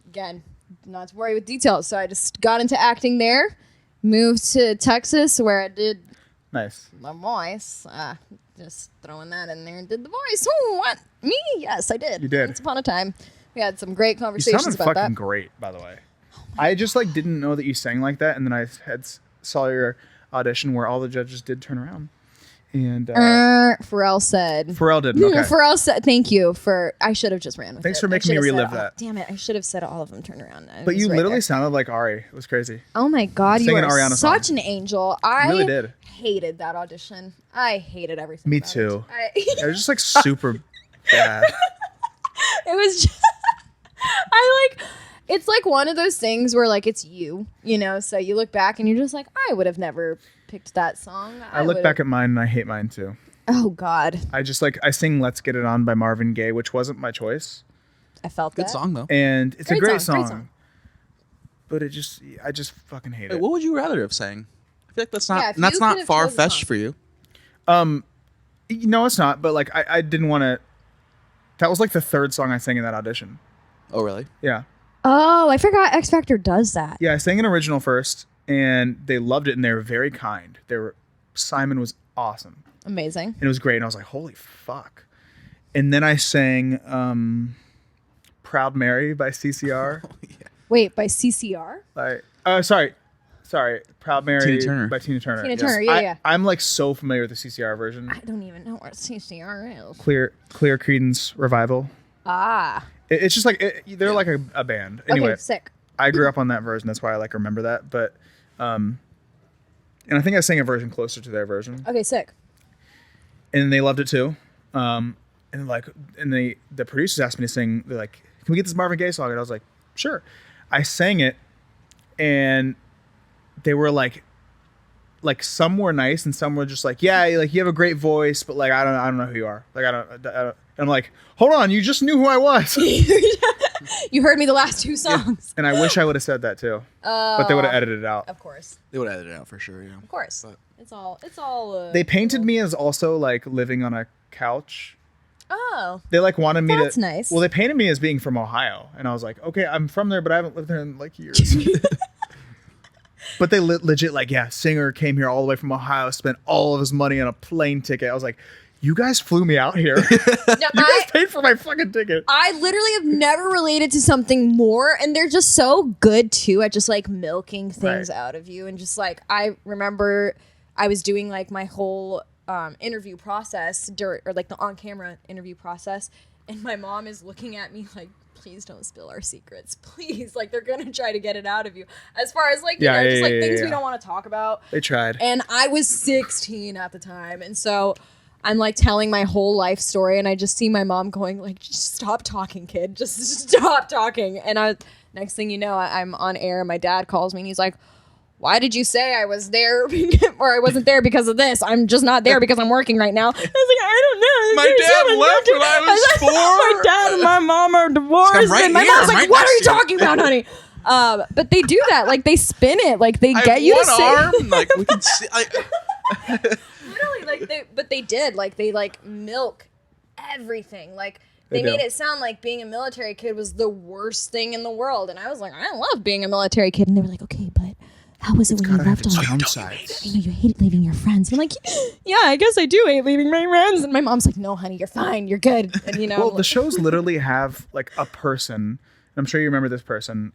Again, not to worry with details. So I just got into acting there, moved to Texas where I did Nice. my voice. Just throwing that in there and did the voice. Oh, what? Me? Yes, I did. You did. Once upon a time. We had some great You conversations sounded about fucking that. great, by the way. I just like didn't know that you sang like that, and then I saw your audition where all the judges did turn around, and Pharrell said. Pharrell did. Okay. Pharrell said, thank you for, I should have just ran with Thanks it. for I making me should have relive said, that. Oh, damn it. I should have said all of them turn around. I But was you right literally there. sounded like Ari. It was crazy. Oh my God, you Singing are Ariana such song. an angel. I Really did. hated that audition. I hated everything. Me about too. It. It was just like super bad. It was just, it's like one of those things where like it's you know, so you look back and you're just like, I would have never picked that song. I look back at mine and I hate mine too. Oh God, I just like I sing "Let's Get It On" by Marvin Gaye, which wasn't my choice, I felt Good that. song though. and it's a Great great song, great song. song. But I just fucking hate Wait, it. what would you rather have sang? I feel like that's Yeah, not if you that's could not have far chosen a fetched song. for you. No, it's not. But like I didn't want to. That was like the third song I sang in that audition. Oh really? Yeah, Oh, I forgot X Factor does that. yeah. I sang an original first, and they loved it, and they were very kind. Simon was awesome, Amazing. and it was great. And I was like, holy fuck. And then I sang "Proud Mary" by CCR. Wait, by CCR? Like, sorry, "Proud Mary" Tina Turner. by Tina Turner. Tina Turner, yeah, yeah. I'm like so familiar with the CCR version. I don't even know what CCR is. Clear Creedence Revival. Ah. It's just like they're like a band. Anyway, Okay, sick. I grew up on that version. That's why I like remember that. But, and I think I sang a version closer to their version, Okay, sick. and they loved it too. And the producers asked me to sing. They're like, "Can we get this Marvin Gaye song?" And I was like, "Sure." I sang it, and they were like some were nice and some were just like, "Yeah, like you have a great voice, but like I don't know who you are." Like I don't. And I'm like, "Hold on, you just knew who I was." You heard me the last two songs. And I wish I would have said that too, but they would have edited it out. Of course. They would edit it out for sure. Yeah. Of course. But- It's all They painted me as also like living on a couch. Oh. They like wanted me That's to. nice. Well, they painted me as being from Ohio, and I was like, okay, I'm from there, but I haven't lived there in like years. But they legit like, yeah, singer came here all the way from Ohio, spent all of his money on a plane ticket. I was like, you guys flew me out here. You No, guys paid for my fucking ticket. I literally have never related to something more, and they're just so good too at just like milking things Right. out of you. And just like I remember, I was doing like my whole interview process or like the on-camera interview process, and my mom is looking at me like, "Please don't spill our secrets, please." Like they're gonna try to get it out of you. As far as like you Yeah, know, yeah, just like yeah, things yeah. we don't want to talk about. They tried. And I was 16 at the time. And so I'm like telling my whole life story, and I just see my mom going like, just stop talking, kid. Just stop talking. And next thing you know, I'm on air, and my dad calls me, and he's like, why did you say I was there or I wasn't there because of this? I'm just not there because I'm working right now. I was like, I don't know. My dad left when I was 4. My dad and my mom are divorced. right And my here, mom's like, right what are you next to you." talking about, honey? But they do that. Like, they spin it. Like, they I get have you to one say. arm. Like we can see. Literally, like, they did. Like, they, like, milk everything. Like, they They made do. it sound like being a military kid was the worst thing in the world. And I was like, I love being a military kid. And they were like, okay, but how was it when you Gotta have left its all downsides. you hate leaving your friends. I'm like, yeah, I guess I do hate leaving my friends. And my mom's like, no, honey, you're fine. You're good. And, you know, Well, I'm the like, shows literally have like a person. And I'm sure you remember this person.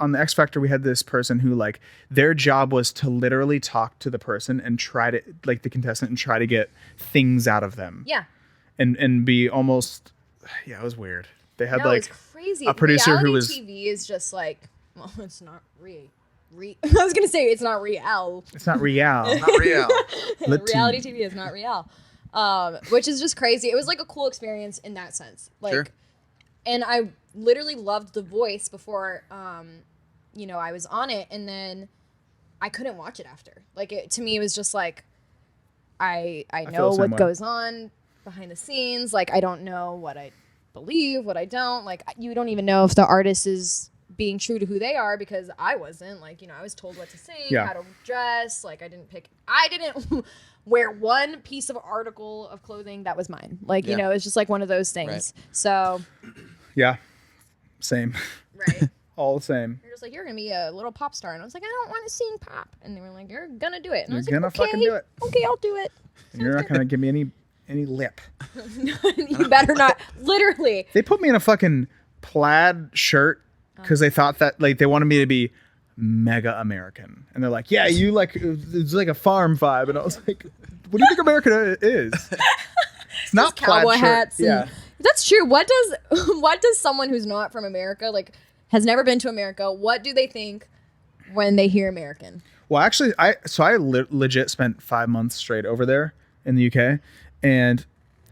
On the X Factor, we had this person who like their job was to literally talk to the person and try to like the contestant and try to get things out of them. yeah. And be almost, yeah, it was weird. They had No, like it's crazy. a producer who Reality was TV is just like, well, it's not I was going to say it's not real. it's not real. Not real. Reality TV is not real. Which is just crazy. It was like a cool experience in that sense. Like, Sure. and I literally loved The Voice before, you know, I was on it, and then I couldn't watch it after. Like, to me, it was just like, I feel know the same what way. goes on behind the scenes. Like, I don't know what I believe, what I don't. Like, you don't even know if the artist is being true to who they are, because I wasn't. Like, you know, I was told what to sing, Yeah. how to dress. Like, I didn't wear one piece of article of clothing that was mine. Like, you Yeah. know, it's just like one of those things. Right. So, Yeah, same. right. All the same. They're just like, you're gonna be a little pop star, and I was like, I don't want to sing pop, and they were like, you're gonna do it, and I You're was gonna like, okay, fucking do it. okay, I'll do it. And you're not gonna give me any lip. You better not. Literally, They put me in a fucking plaid shirt because they thought that like they wanted me to be mega American, and they're like, yeah, you like it's like a farm vibe, and I was like, what do you think America is? It's not plaid cowboy shirt. hats. And, Yeah. that's true. What does someone who's not from America, like, has never been to America, what do they think when they hear American? Well, actually, I legit spent 5 months straight over there in the UK, and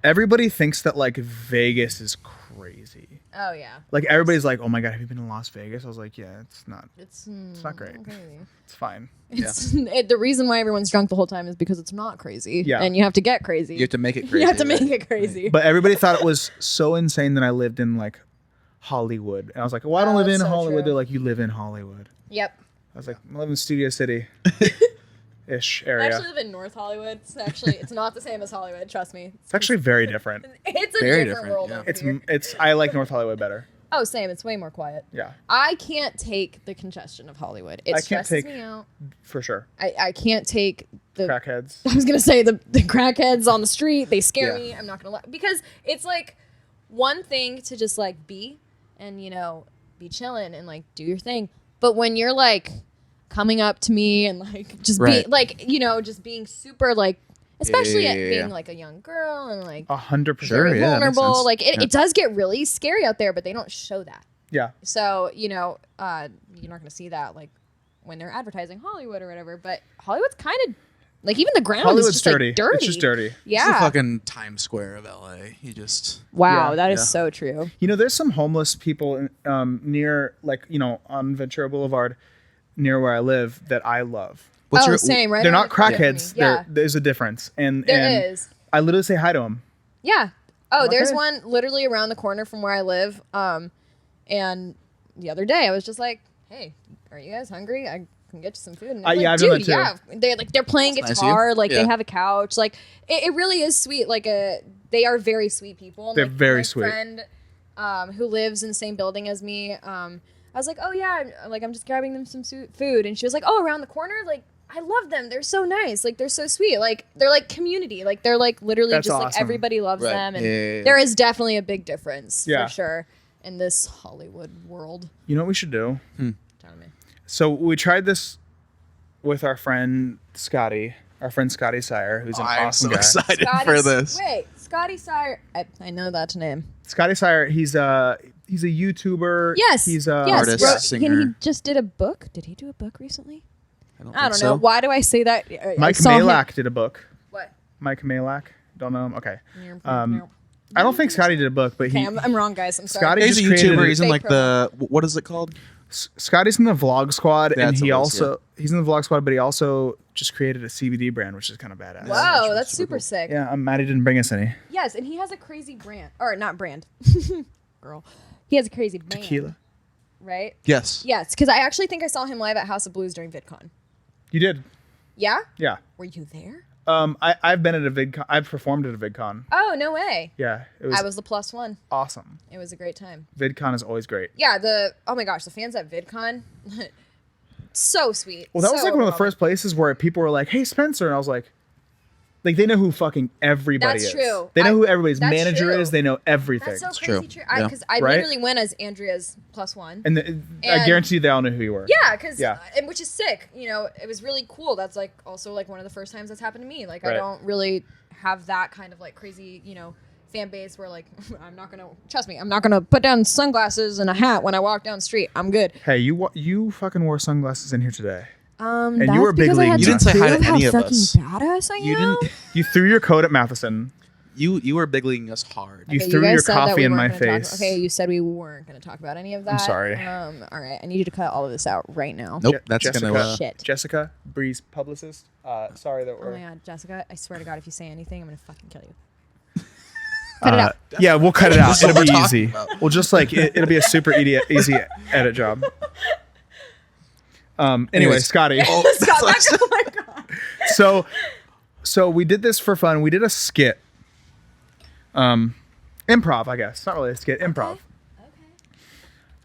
everybody thinks that like Vegas is crazy. Oh yeah, Like everybody's like, "Oh my god, have you been to Las Vegas?" I was like, "Yeah, it's not it's not great. okay. It's fine." The reason why everyone's drunk the whole time is because it's not crazy. Yeah. And you have to get crazy. You have to make it crazy. You have to make right? it crazy. But everybody thought it was so insane that I lived in like Hollywood, and I was like, "Well, I don't Oh, live in it's so Hollywood." true. They're like, "You live in Hollywood." Yep. I was like, "I live in Studio City, ish I area." actually live in North Hollywood. It's not the same as Hollywood. Trust me. It's actually very different. It's a Very different different, world yeah. over here. It's I like North Hollywood better. Oh, same. It's way more quiet. Yeah, I can't take the congestion of Hollywood. It I can't stresses take- me out. for sure. I can't take the Crackheads. I was gonna say the crackheads on the street. They scare Yeah. me. I'm not gonna lie, because it's like one thing to just like be and, you know, be chilling and like do your thing, but when you're like coming up to me and like just Right. be like, you know, just being super like, especially at yeah, being yeah. like a young girl and like 100%. Sure, very yeah, that makes vulnerable, sense. like Yeah. it does get really scary out there, but they don't show that. Yeah. So, you know, you're not gonna see that like when they're advertising Hollywood or whatever, but Hollywood's kind of like, even the ground Hollywood's is just dirty. like dirty. It's just dirty. It's the Yeah. fucking Times Square of LA. You just Wow, Yeah. that is Yeah. so true. You know, there's some homeless people near, like, you know, on Ventura Boulevard, near where I live, that I love. Same, right? They're around not the corner from crackheads. me. Yeah, There's a difference, and there is. I literally say hi to them. Yeah. Oh, there's Okay. one literally around the corner from where I live. And the other day I was just like, "Hey, are you guys hungry? I can get you some food." And they're Yeah, like, I've done dude, that too. yeah. They're playing That's nice of you. guitar. Like, they Yeah. have a couch. Like, it really is sweet. Like, they are very sweet people. And, They're like, very my sweet. friend, who lives in the same building as me, I was like, "Oh yeah, I'm just grabbing them some food," and she was like, "Oh, around the corner, like." I love them. They're so nice. Like, they're so sweet. Like, they're like community. Like, they're like literally That's just like awesome. everybody loves Right. them. And Yeah. there is definitely a big difference Yeah. for sure in this Hollywood world. You know what we should do? Tell me. So we tried this with our friend Scotty, Sire, who's an I'm awesome so guy. excited for this. Wait, Scotty Sire. I know that name. Scotty Sire, he's a YouTuber. Yes. He's a yes. artist, Can singer. he just did a book? Did he do a book recently? I don't, I think don't so. know. Why do I say that? I Mike saw him- Malak did a book. What? Mike Malak. Don't know him. Okay. I don't think Scotty did a book, but Okay, I'm wrong, guys. I'm sorry. Scotty He's a just created YouTuber. He's in Fake like what is it called? Scotty's in the Vlog Squad, and That's he what it is, also he's in the Vlog Squad, but he also just created a CBD brand, which is kind of badass. Whoa, that's super sick. Yeah, I'm mad he didn't bring us any Yes, and he has a crazy brand, or not brand, girl. He has a crazy band, tequila. right? Yes. Yes, because I actually think I saw him live at House of Blues during VidCon. You did, Yeah, yeah. were you there? I've been at a VidCon. I've performed at a VidCon. Oh no way! Yeah, it I was the plus one. awesome. It was a great time. VidCon is always great. Yeah, oh my gosh, the fans at VidCon, so sweet. Well, that so was like one of the overwhelming. first places where people were like, "Hey, Spencer," and I was like they know who fucking everybody That's is. true. They know who everybody's that's manager true. is. They know everything. That's so true. crazy true. Yeah. Because I Right? literally went as Andrea's plus one. And I guarantee you they all knew who you were. Yeah, because Yeah. and which is sick. You know, it was really cool. That's like also like one of the first times that's happened to me. Like I Right. don't really have that kind of like crazy, fan base where like I'm not gonna put down sunglasses and a hat when I walk down the street. I'm good. Hey, you fucking wore sunglasses in here today. And you were big league. You didn't say hi to any of fucking us. Badass I You am. didn't. You threw your coat at Matheson. You were big leaguing us hard. You Okay, threw guys your said that coffee we in my weren't gonna face. okay, you said we weren't going to talk about any of that. sorry. All right, I need you to cut all of this out right now. Nope, Je- that's Jessica. gonna. Shit. Jessica, Bree's publicist. Sorry that Oh we're. my god, Jessica! I swear to God, if you say anything, I'm gonna fucking kill you. Cut it out. Yeah, we'll cut it out. This is It'll what be we're easy. talking about. We'll just like it'll be a super easy edit job. Anyway, Anyways. Scotty. Oh, Scott, that's back- oh my God. So we did this for fun. We did a skit. Improv, I guess. Not really a skit. Improv.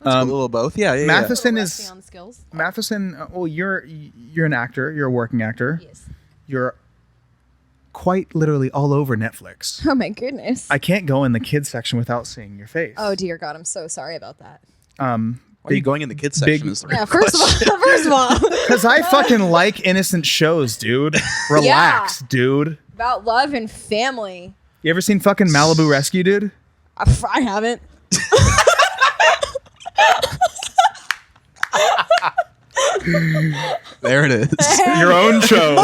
a little of both. Yeah, yeah. yeah. Matheson Rusty is on the skills. Matheson. Well, you're an actor. You're a working actor. Yes. You're quite literally all over Netflix. Oh my goodness. I can't go in the kids section without seeing your face. Oh dear God, I'm so sorry about that. Why are you going in the kids big- section? Is the Yeah, real first of question. all, first of all, because I fucking like innocent shows, dude. Relax, dude. about love and family. You ever seen fucking Malibu Rescue, dude? I haven't. There it is. Your own show.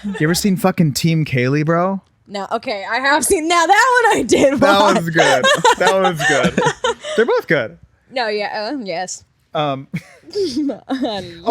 You ever seen fucking Team Kaylie, bro? No, okay, I have seen. Now that one I did. That watch. one's good. That one's good. They're both good. No, yeah, yes. Oh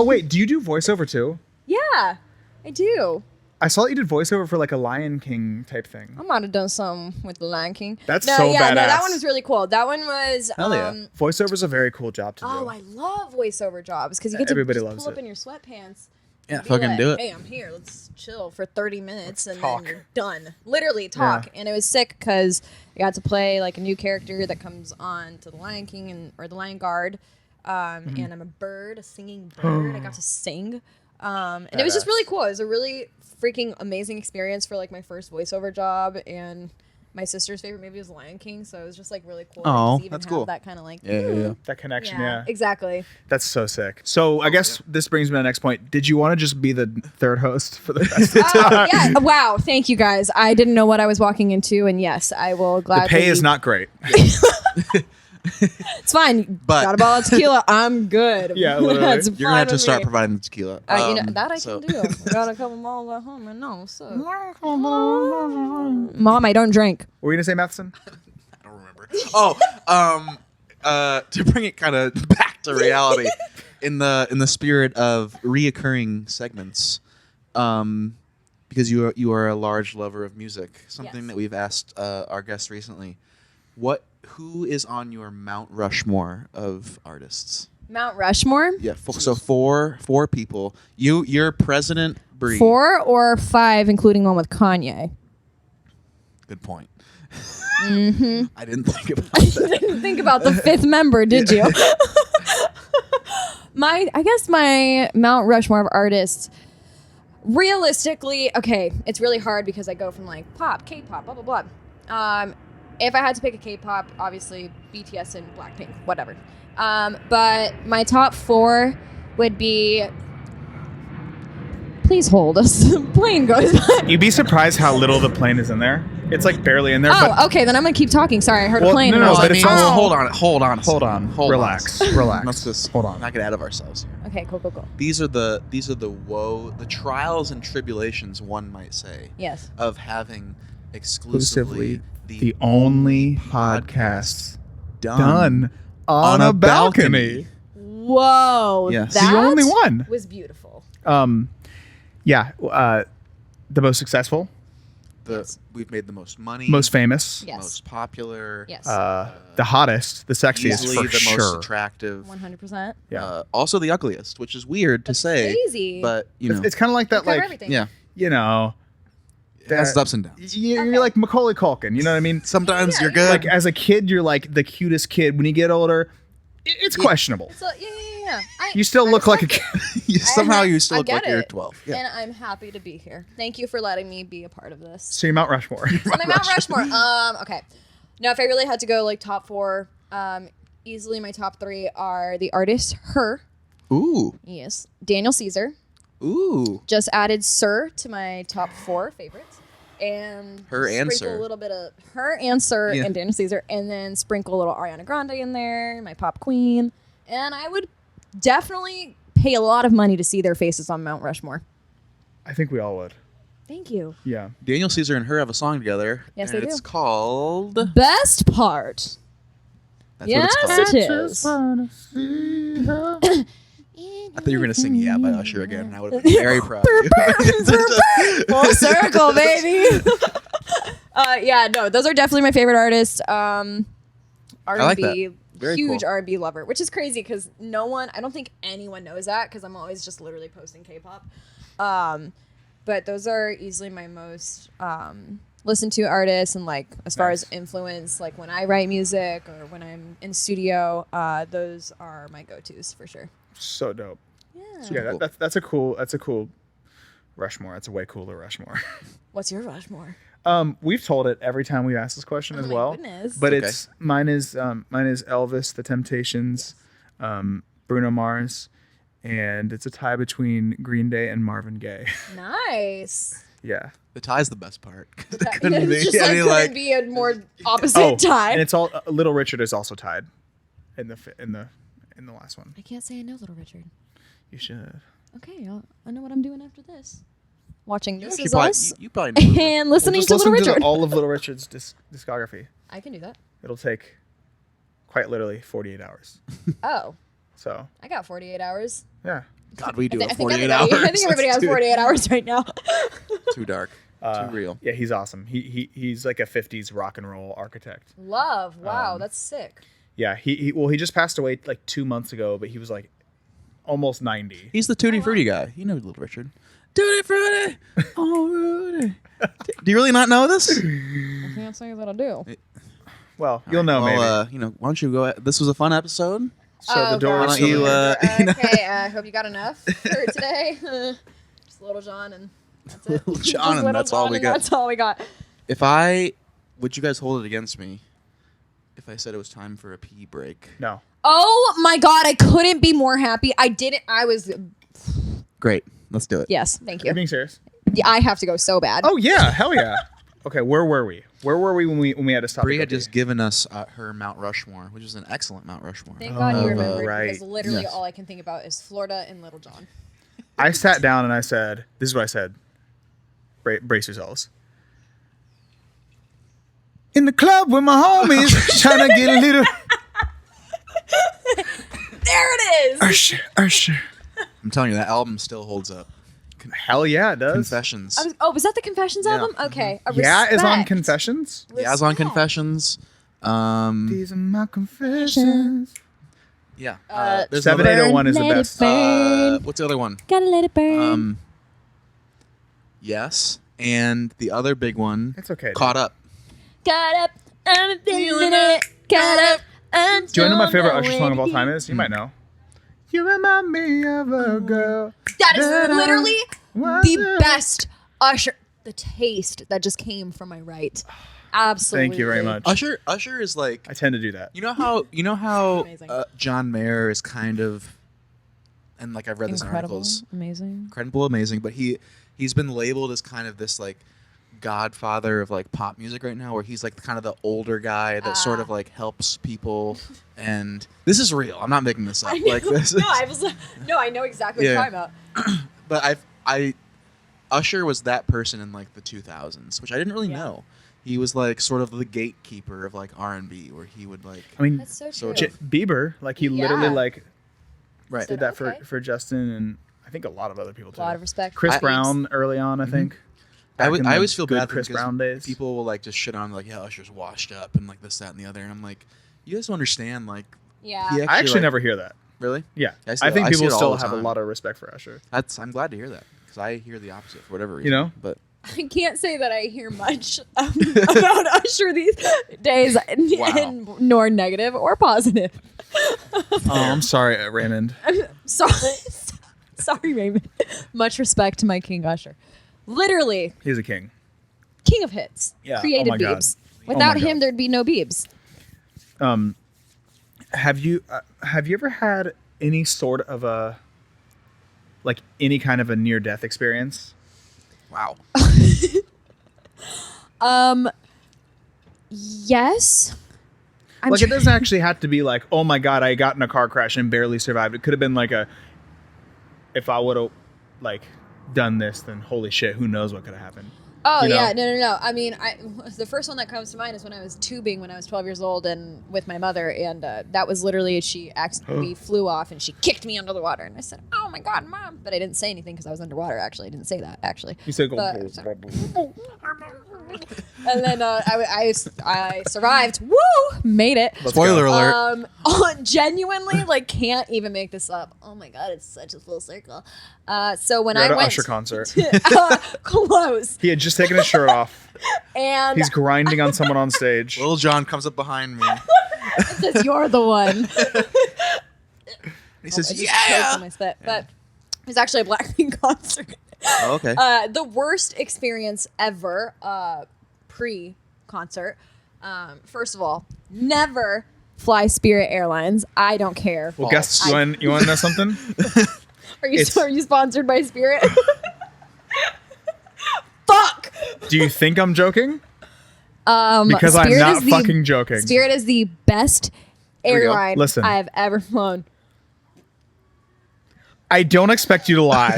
wait, do you do voiceover too? Yeah, I do. I saw that you did voiceover for like a Lion King type thing. I might have done something with the Lion King. That's no, so yeah, No, that badass. one was really cool. That one was. Hell yeah. Voiceover is a very cool job to do. Oh, I love voiceover jobs because you get to Everybody just loves pull up it. in your sweatpants. Yeah, and be fucking like, do it. Hey, I'm here. Let's chill for 30 minutes and talk. then you're done. Literally talk. And it was sick because I got to play like a new character that comes on to the Lion King or the Lion Guard. Mm-hmm. And I'm a bird, a singing bird. I got to sing. And it was just Badass. really cool. It was a really freaking amazing experience for like my first voiceover job. And my sister's favorite movie was Lion King. So it was just like really cool. Oh, to even that's have cool. that kind of like, Yeah. That connection, yeah. exactly. That's so sick. So I guess this brings me to the next point. Did you want to just be the third host for the rest of the time? Yeah. Wow. Thank you guys. I didn't know what I was walking into, and yes, I will gladly. The pay is not great. It's fine. But- Got a bottle of tequila. I'm good. Yeah, literally. That's You're gonna have to fine start with me. providing the tequila. You know that I so- can do. I got a couple bottles at home. I know. So, Mom, I don't drink. What were you gonna say, Matheson? I don't remember. Oh, to bring it kind of back to reality, in the spirit of reoccurring segments, because you are a large lover of music. Something Yes. that we've asked our guests recently. Who is on your Mount Rushmore of artists? Mount Rushmore. Yeah, so four people. You're President Bree. 4 or 5, including one with Kanye. Good point. I didn't think about that. Didn't think about the 5th member, did you? I guess my Mount Rushmore of artists. Realistically, okay, it's really hard because I go from like pop, K-pop, blah blah blah. If I had to pick a K-pop, obviously BTS and Blackpink, whatever. But my top 4 would be. Please hold us. Plane goes by. You'd be surprised how little the plane is in there. It's like barely in there. Oh, but okay. Then I'm gonna keep talking. Sorry, I heard Well, a plane. no, and no, I was but like, it's also- oh. hold on. hold on. Relax. Relax. Let's just Hold on. not get out of ourselves here. Okay, cool. These are the the trials and tribulations, one might say, Yes. of having exclusively the only podcast done on a balcony. Whoa. Yes. That The only one. was beautiful. Yeah. The most successful, We've made the most money, most famous, Yes. most popular, Yes. the hottest, the sexiest easily for the sure. most attractive, 100%. Yeah. also the ugliest, which is weird to say, Crazy. but you know, It's kind of like that, Cover like, everything. yeah, you know, it has its ups and downs. you're Okay. like Macaulay Culkin. You know what I mean? Sometimes Yeah, you're yeah. good. Like as a kid, you're like the cutest kid. When you get older, it's questionable. So, yeah. You still I look like a respect kid. You- somehow you I still look get like you're it. 12. Yeah. And I'm happy to be here. Thank you for letting me be a part of this. So you're Mount Rushmore. So my Mount Rushmore. Okay. Now, if I really had to go like top 4, easily my top 3 are the artist Her. Ooh, Yes. Daniel Caesar. ooh. Just added Sir to my top 4 favorites. And Her and sprinkle Sir. a little bit of Her and Sir Yeah. and Daniel Caesar, and then sprinkle a little Ariana Grande in there, my pop queen. And I would definitely pay a lot of money to see their faces on Mount Rushmore. I think we all would. Thank you. Yeah. Daniel Caesar and Her have a song together. Yes, and they it's do. called. Best part. That's Yes, what it's it called. is. I thought you were gonna sing "Yeah" by Usher again, and I would have been very proud of you. Full circle, baby. Yeah, no, those are definitely my favorite artists. R&B, like that. Very huge cool. R&B lover, which is crazy because I don't think anyone knows that because I'm always just literally posting K-pop. But those are easily my most listened to artists, and like as far as influence, like when I write music or when I'm in studio, those are my go-tos for sure. So dope. Yeah. Yeah, cool. that's a cool Rushmore. That's a way cooler Rushmore. What's your Rushmore? We've told it every time we ask this question Oh as my well. goodness. But Okay. it's mine is Elvis, The Temptations, Bruno Mars, and it's a tie between Green Day and Marvin Gaye. Nice. Yeah. The tie's the best part. It It's couldn't be just any, couldn't be a more opposite tie. and it's all Little Richard is also tied in the last one. I can't say I know Little Richard. You should. Okay, I know what I'm doing after this. Watching This You Is probably- Us You probably know. and listening Just to Little listen to Richard. all of Little Richard's discography. I can do that. It'll take quite literally 48 hours. Oh, So I got 48 hours. yeah. God, we do I have think 48 hours. I think everybody has 48 hours right now. Too dark. Too real. Yeah, he's awesome. He's like a 50s rock and roll architect. Love. Wow, that's sick. Yeah, he just passed away like 2 months ago, but he was like almost 90. He's the Tutti Frutti guy. You know Little Richard. Tutti Frutti. Oh, Rudy. Do you really not know this? I can't say that I do. Well, you'll know maybe. Why don't you go? This was a fun episode. So the door Why is don't you, Okay, I hope you got enough for today. Just Little John and that's it. Little John Just and Little that's all John we and got. That's all we got. Would you guys hold it against me if I said it was time for a pee break? No. Oh my God, I couldn't be more happy. I was. Great. Let's do it. Yes, thank You're you. being serious? Yeah, I have to go so bad. Oh yeah, hell yeah. Okay, where were we? Where were we when we had to stop? Bree to had go just pee? given us her Mount Rushmore, which is an excellent Mount Rushmore. Thank God you remembered right. because literally Yes. all I can think about is Florida and Little John. I sat down and I said, "This is what I said. Brace yourselves." In the club with my homies, trying to get a little. There it is. Usher. I'm telling you, that album still holds up. Hell yeah, it does. Confessions. Was that the Confessions Yeah. album? Okay. a Yeah is on respect. Confessions. Yeah, it's on Respect. Confessions. These are my confessions. Yeah. There's 7801 is the Let it best. burn. What's the other one? Gotta let it burn. Yes. And the other big one, It's okay. Caught Up. Got up. I'm feeling it. Got up. I'm Do you know what my favorite so Usher song of all ready. time is? You might know. You remind me of a girl. That is that I literally was the a- best Usher. The taste that just came from my right. Absolutely. Thank you very much. Usher is like, I tend to do that. you know how Amazing. John Mayer is kind of, and like I've read this in Incredible. articles, Amazing. incredible, amazing, but he's been labeled as kind of this like godfather of like pop music right now, where he's like kind of the older guy that sort of like helps people. And this is real. I'm not making this up. Like this. I know exactly what you're talking about. But Usher was that person in like the 2000s, which I didn't really know. He was like sort of the gatekeeper of like R&B, where he would like. I mean, That's so sort true. of- Bieber, like he literally like right. did that Okay. for Justin, and I think a lot of other people too. A lot of respect. Chris Brown early on, I think. I Back in the always feel good bad for Chris because Brown days. people will like just shit on like, yeah, Usher's washed up and like this, that, and the other, and I'm like, you guys don't understand, like, Yeah. he I actually like- never hear that. really. Yeah, I see I it- think I see people it all still the have a time. lot of respect for Usher. I'm glad to hear that because I hear the opposite for whatever reason. You know? But I can't say that I hear much about Usher these days, and nor negative or positive. Oh, I'm sorry, Raymond. Sorry, Raymond. Much respect to my King Usher. Literally, He's a king. king of hits. Yeah. Created Oh my God. Biebs. Oh my Without God. him, there'd be no Biebs. Have you ever had any sort of a like any kind of a near death experience? wow. Yes. Like it doesn't actually have to be like, oh my God, I got in a car crash and barely survived. It could have been like if I would have like done this, then holy shit, who knows what could have happened. Oh You know? yeah, no. I mean, the first one that comes to mind is when I was tubing when I was 12 years old and with my mother, and that was literally she accidentally flew off and she kicked me under the water, and I said, "Oh my God, Mom!" But I didn't say anything because I was underwater. Actually, I didn't say that. Actually, You said, But- and then I survived. Woo, made it. Spoiler alert. Genuinely, like, can't even make this up. Oh my God, it's such a full circle. So when You're I at an went Usher concert. close, He had just taken his shirt off. and He's grinding on someone on stage. Little John comes up behind me. says you're the one. He says, I just "Yeah." choked on my spit, but it was actually a Blackpink concert. Oh, okay. The worst experience ever, pre-concert. First of all, never fly Spirit Airlines. I don't care. Well, guess you want to know something? Are you it's- are you sponsored by Spirit? Fuck. Do you think I'm joking? Because Spirit I'm not is the- fucking joking. Spirit is the best we go. airline Listen. I have ever flown. I don't expect you to lie.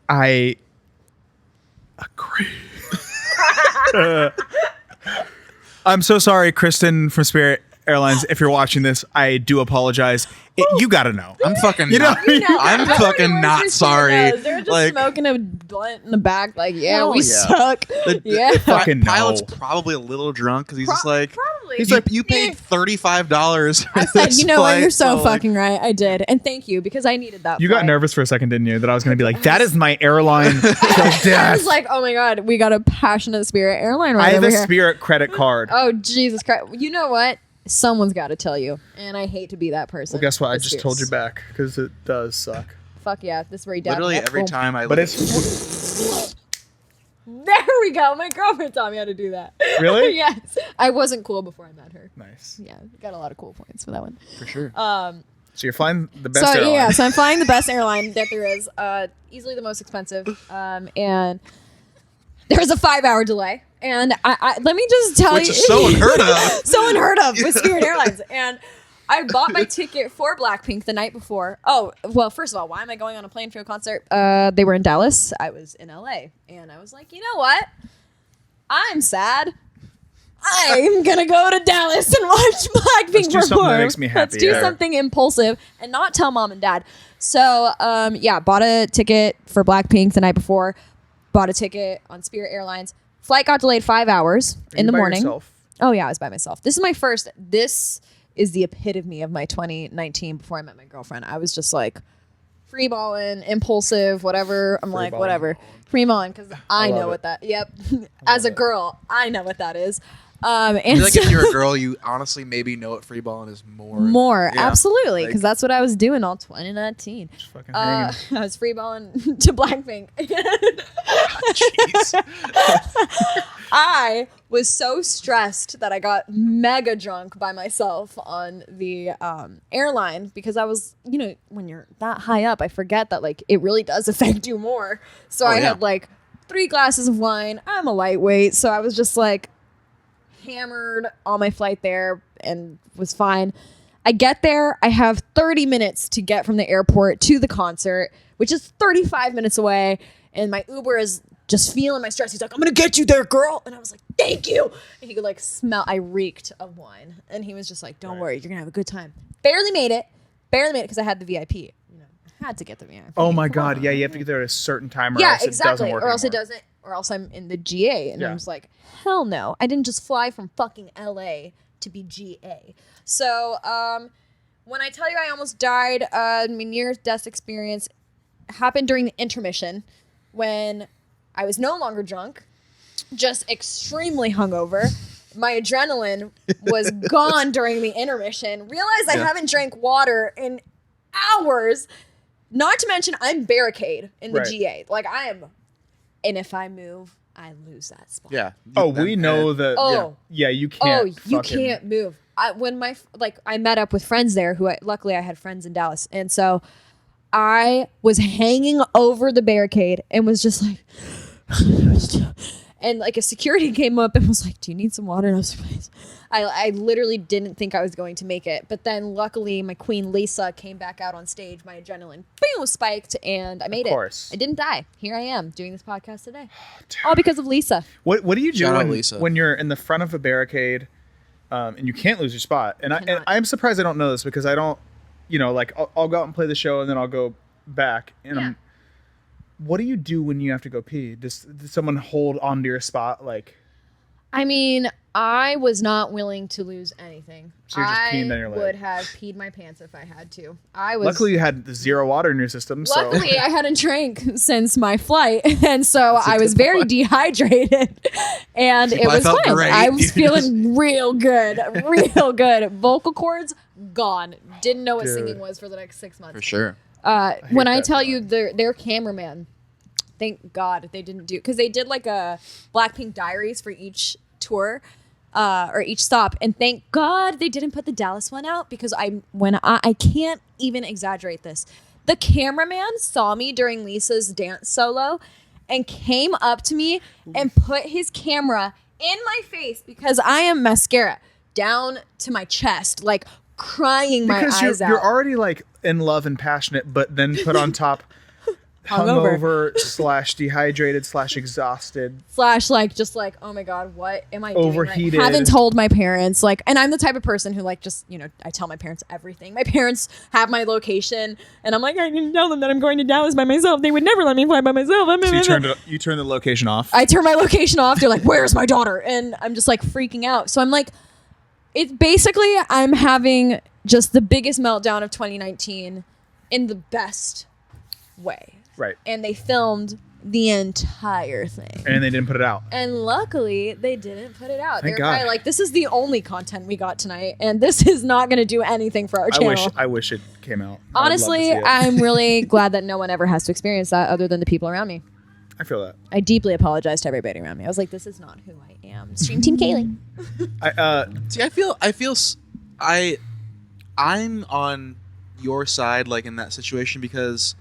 I agree. I'm so sorry, Kristen from Spirit Airlines. If you're watching this, I do apologize. You gotta know. I'm fucking. You know not, what I mean? I'm fucking not sorry. They're just Like, smoking a blunt in the back, like, yeah, Hell we yeah. suck. Yeah. Fucking no. Pilot's probably a little drunk because he's just like, Probably. he's like, you paid $35. I said, you know what? You're so fucking right. I did, and thank you because I needed that. You got flight. nervous for a second, didn't you? That I was gonna be like, that is my airline till I death. was like, oh my God, we got a passionate Spirit airline I right have over a here. Spirit credit card. Oh Jesus Christ! You know what? Someone's got to tell you, and I hate to be that person. Well, guess what? I It's just told you Spirit's. back because it does suck. Fuck yeah! This is where you Literally every time I But look it's There we go. My girlfriend taught me how to do that. Really? Yes. I wasn't cool before I met her. nice. Yeah, got a lot of cool points for that one. for sure. So you're flying the best So airline. yeah, so I'm flying the best airline that there is. Easily the most expensive. And there's a 5-hour delay. And I let me just tell Which you, is so unheard of. so unheard of with Spirit Airlines. And I bought my ticket for Blackpink the night before. Oh, well, first of all, why am I going on a plane for a concert? They were in Dallas. I was in LA. And I was like, you know what? I'm sad. I'm gonna go to Dallas and watch Blackpink Let's do something that perform. makes me happy, Let's do yeah. something impulsive and not tell mom and dad. So, yeah, bought a ticket for Blackpink the night before. Bought a ticket on Spirit Airlines. Flight got delayed 5 hours Are in you the by morning. yourself? Oh yeah, I was by myself. This is my first. This is the epitome of my 2019 before I met my girlfriend. I was just like free balling, impulsive, whatever. I'm like, balling. whatever. Free balling because I love know it. what that. Yep. As a girl, I know what that is. And I feel like so- if you're a girl, you honestly maybe know what free balling is more. more, Yeah. absolutely, because Like- that's what I was doing all 2019. Just fucking hanging. I was free balling to Blackpink. Jeez. I was so stressed that I got mega drunk by myself on the airline because I was, when you're that high up, I forget that like it really does affect you more. So I had like 3 glasses of wine. I'm a lightweight, so I was just like hammered on my flight there and was fine. I get there. I have 30 minutes to get from the airport to the concert, which is 35 minutes away. And my Uber is just feeling my stress. He's like, I'm going to get you there, girl. And I was like, thank you. And he could like smell, I reeked of wine. And he was just like, don't worry, you're going to have a good time. Barely made it because I had the VIP. I had to get the VIP. Oh my God. Yeah, you have to get there at a certain time or else exactly. it doesn't work or else anymore. it doesn't. Or else I'm in the GA. And I'm just like, hell no. I didn't just fly from fucking LA to be GA. So when I tell you I almost died, my near death experience happened during the intermission when I was no longer drunk, just extremely hungover. My adrenaline was gone during the intermission. Realized I haven't drank water in hours. Not to mention I'm barricade in the GA. Like I am, and if I move, I lose that spot. Yeah. We know that. Yeah, you can't. You can't move. I met up with friends there who luckily I had friends in Dallas, and so I was hanging over the barricade and was just like, and like a security came up and was like, "Do you need some water?" And I was like, I literally didn't think I was going to make it, but then luckily my queen Lisa came back out on stage. My adrenaline boom spiked, and I made it. I didn't die. Here I am doing this podcast today, all because of Lisa. What do you do Lisa. when you're in the front of a barricade, and you can't lose your spot? And I'm surprised I don't know this because I don't, like I'll go out and play the show and then I'll go back and what do you do when you have to go pee? Does someone hold onto your spot? Like, I mean, I was not willing to lose anything. So you're just peeing down your leg. I would have peed my pants if I had to. Luckily, you had 0 water in your system. Luckily, I hadn't drank since my flight, and so I was very dehydrated, and it was fine. Great. I was feeling real good, real good. Vocal cords gone. Didn't know what singing was for the next 6 months. For sure. When I tell you their cameraman, thank God they didn't do, because they did like a Blackpink Diaries for each tour or each stop, and thank God they didn't put the Dallas one out, because I can't even exaggerate this. The cameraman saw me during Lisa's dance solo and came up to me and put his camera in my face because I am mascara down to my chest, like crying my eyes out. You're already like in love and passionate, but then put on top hungover / dehydrated / exhausted / like just like, oh my God, what am I doing? Overheated. Like, haven't told my parents, like, and I'm the type of person who like just, I tell my parents everything. My parents have my location and I'm like, I didn't tell them that I'm going to Dallas by myself. They would never let me fly by myself. So you turned the location off. I turn my location off. They're like, where's my daughter? And I'm just like freaking out. So I'm like, it's basically, I'm having just the biggest meltdown of 2019 in the best way. Right. And they filmed the entire thing. And they didn't put it out. And luckily, they didn't put it out. Thank They're God. probably like, this is the only content we got tonight, and this is not going to do anything for our channel. I wish it came out. Honestly, I'm really glad that no one ever has to experience that other than the people around me. I feel that. I deeply apologize to everybody around me. I was like, this is not who I am. Stream Team Kaylie. I'm on your side, like in that situation, because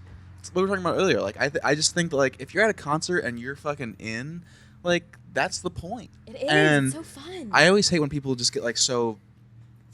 what we were talking about earlier. Like, I just think that, like, if you're at a concert and you're fucking in, like, that's the point. It is. And it's so fun. I always hate when people just get like so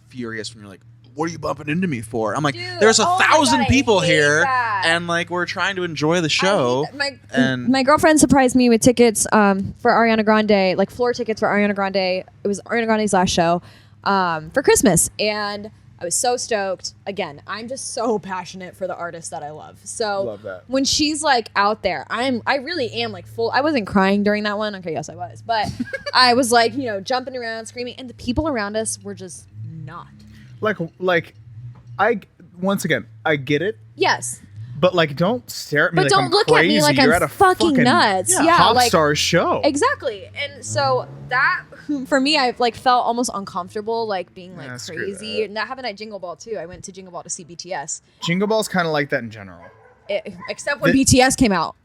furious when you're like, what are you bumping into me for? I'm like, Dude, there's 1,000 people here, that. and like we're trying to enjoy the show. My girlfriend surprised me with tickets for Ariana Grande, like floor tickets for Ariana Grande. It was Ariana Grande's last show for Christmas, and I was so stoked. Again, I'm just so passionate for the artist that I love. So Love that. when she's like out there, I really am like full. I wasn't crying during that one. Okay, yes, I was, but I was like, jumping around, screaming, and the people around us were just not. Like, once again, I get it, Yes. but like, don't stare at me. But like don't I'm look crazy. at me like You're I'm at a fucking nuts. Yeah, Pop like star show. exactly. And so that for me, I like felt almost uncomfortable, like being like screw crazy. that. And that happened at Jingle Ball too. I went to Jingle Ball to see BTS, Jingle Ball's kind of like that in general. except when BTS came out.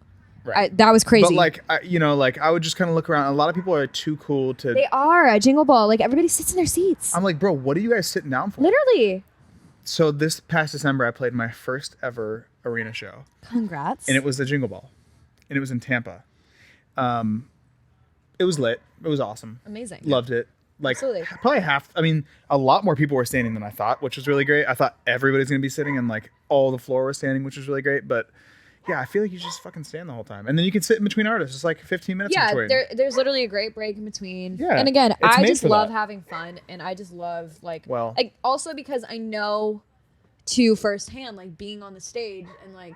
Right. That was crazy. But like, I would just kind of look around. A lot of people are too cool to. They are at Jingle Ball. Like everybody sits in their seats. I'm like, bro, what are you guys sitting down for? Literally. So this past December, I played my first ever arena show. Congrats. And it was the Jingle Ball, and it was in Tampa. It was lit. It was awesome. Amazing. Loved it. Like Absolutely. probably a lot more people were standing than I thought, which was really great. I thought everybody's gonna be sitting and like all the floor was standing, which was really great. But yeah, I feel like you just fucking stand the whole time, and then you can sit in between artists. It's like 15 minutes. Yeah, in between. there's literally a great break in between. Yeah, and again, it's I made just for love that. having fun, and I just love like Well- also because I know too firsthand, like being on the stage and like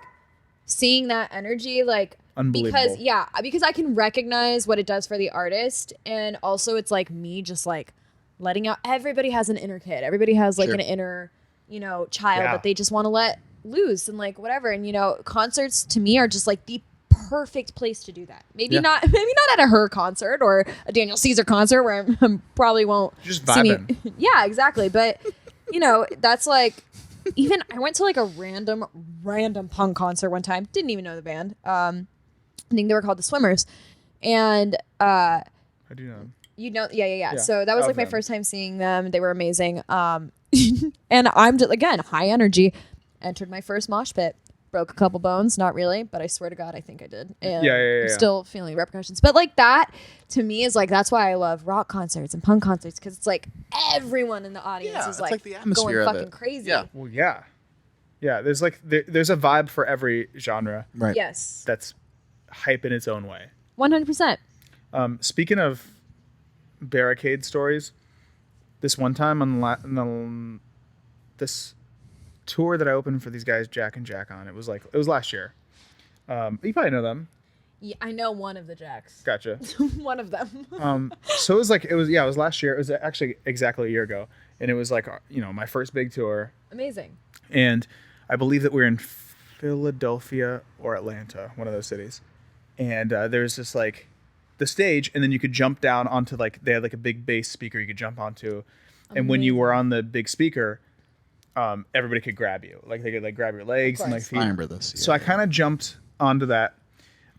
seeing that energy, like Unbelievable. because I can recognize what it does for the artist, and also it's like me just like letting out. Everybody has an inner kid. Everybody has like Sure. an inner, child Yeah. that they just want to let loose and like whatever. And concerts to me are just like the perfect place to do that. Maybe Yeah. not at a Her concert or a Daniel Caesar concert where I probably won't Just see me- vibing. Yeah, exactly. But that's like even I went to like a random punk concert one time. Didn't even know the band. I think they were called the Swimmers, and I do know. yeah. So that was of like my them. first time seeing them. They were amazing. And I'm just again high energy. Entered my first mosh pit. Broke a couple bones, not really, but I swear to God, I think I did. And Yeah. I'm still feeling repercussions. But like that, to me, is like that's why I love rock concerts and punk concerts because it's like everyone in the audience Yeah, is it's like, like the atmosphere going of fucking it. crazy. Yeah. Well, yeah. There's like there's a vibe for every genre Right. Yes. that's hype in its own way. 100%. Speaking of barricade stories, this one time on this tour that I opened for these guys, Jack and Jack on, it was last year. You probably know them. Yeah, I know one of the Jacks. Gotcha. One of them. So it was last year. It was actually exactly a year ago, and it was like my first big tour, Amazing. and I believe that we were in Philadelphia or Atlanta, one of those cities, and there's this like the stage, and then you could jump down onto like they had like a big bass speaker you could jump onto, and when you were on the big speaker, everybody could grab you, like they could like grab your legs and like course. feet. I remember this. So I kind of jumped onto that,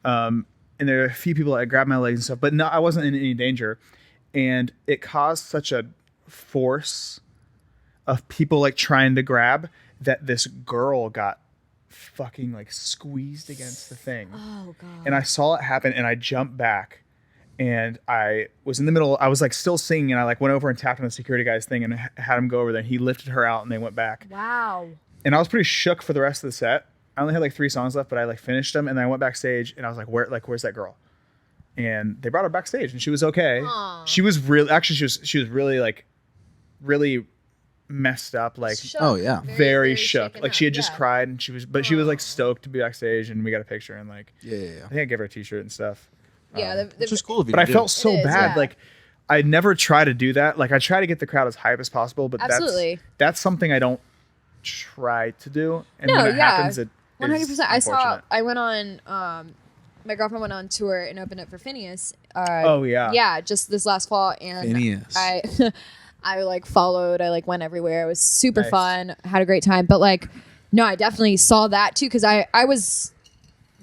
and there are a few people that grabbed my legs and stuff, but no, I wasn't in any danger, and it caused such a force of people like trying to grab that this girl got fucking like squeezed against the thing. Oh, God. And I saw it happen, and I jumped back, and I was in the middle. I was like still singing, and I like went over and tapped on the security guy's thing and had him go over there. And he lifted her out, and they went back. Wow. And I was pretty shook for the rest of the set. I only had like 3 songs left, but I like finished them, and then I went backstage, and I was like, where's that girl? And they brought her backstage, and she was okay. Aw. She was really she was really like really messed up, like Shook. Oh, yeah. very shook. shaken Like up, she had just yeah. cried, and she was like Aw. stoked to be backstage, and we got a picture, and like Yeah. I think I gave her a t-shirt and stuff. Yeah. Which is cool. If you But I can do felt it. so It is, bad. yeah. Like I never try to do that. Like I try to get the crowd as hype as possible, but Absolutely. that's something I don't try to do. And No, when it yeah. happens, it 100%. is I went on, my girlfriend went on tour and opened up for Phineas. Oh, yeah. Yeah, just this last fall. And Phineas. I like followed, I like went everywhere. It was super Nice. fun, had a great time. But like, no, I definitely saw that too because I was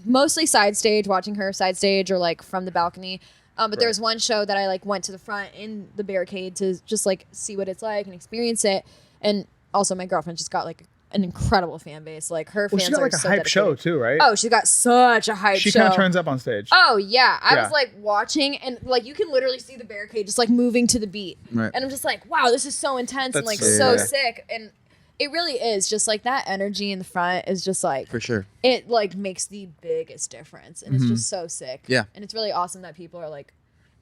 mostly side stage, watching her side stage or like from the balcony. But there was one show that I like went to the front in the barricade to just like see what it's like and experience it. And also my girlfriend just got like an incredible fan base. Like her Well, fans she got are like a so hype show dedicated. too, right? Oh, she got such a hype she show. kind of turns up on stage. Oh yeah, I Yeah. was like watching and like you can literally see the barricade just like moving to the beat, Right. and I'm just like, wow, this is so intense and That's like so so sick. sick, and it really is just like that energy in the front is just like For sure. it like makes the biggest difference, and it's just so sick. Yeah. and it's really awesome that people are like,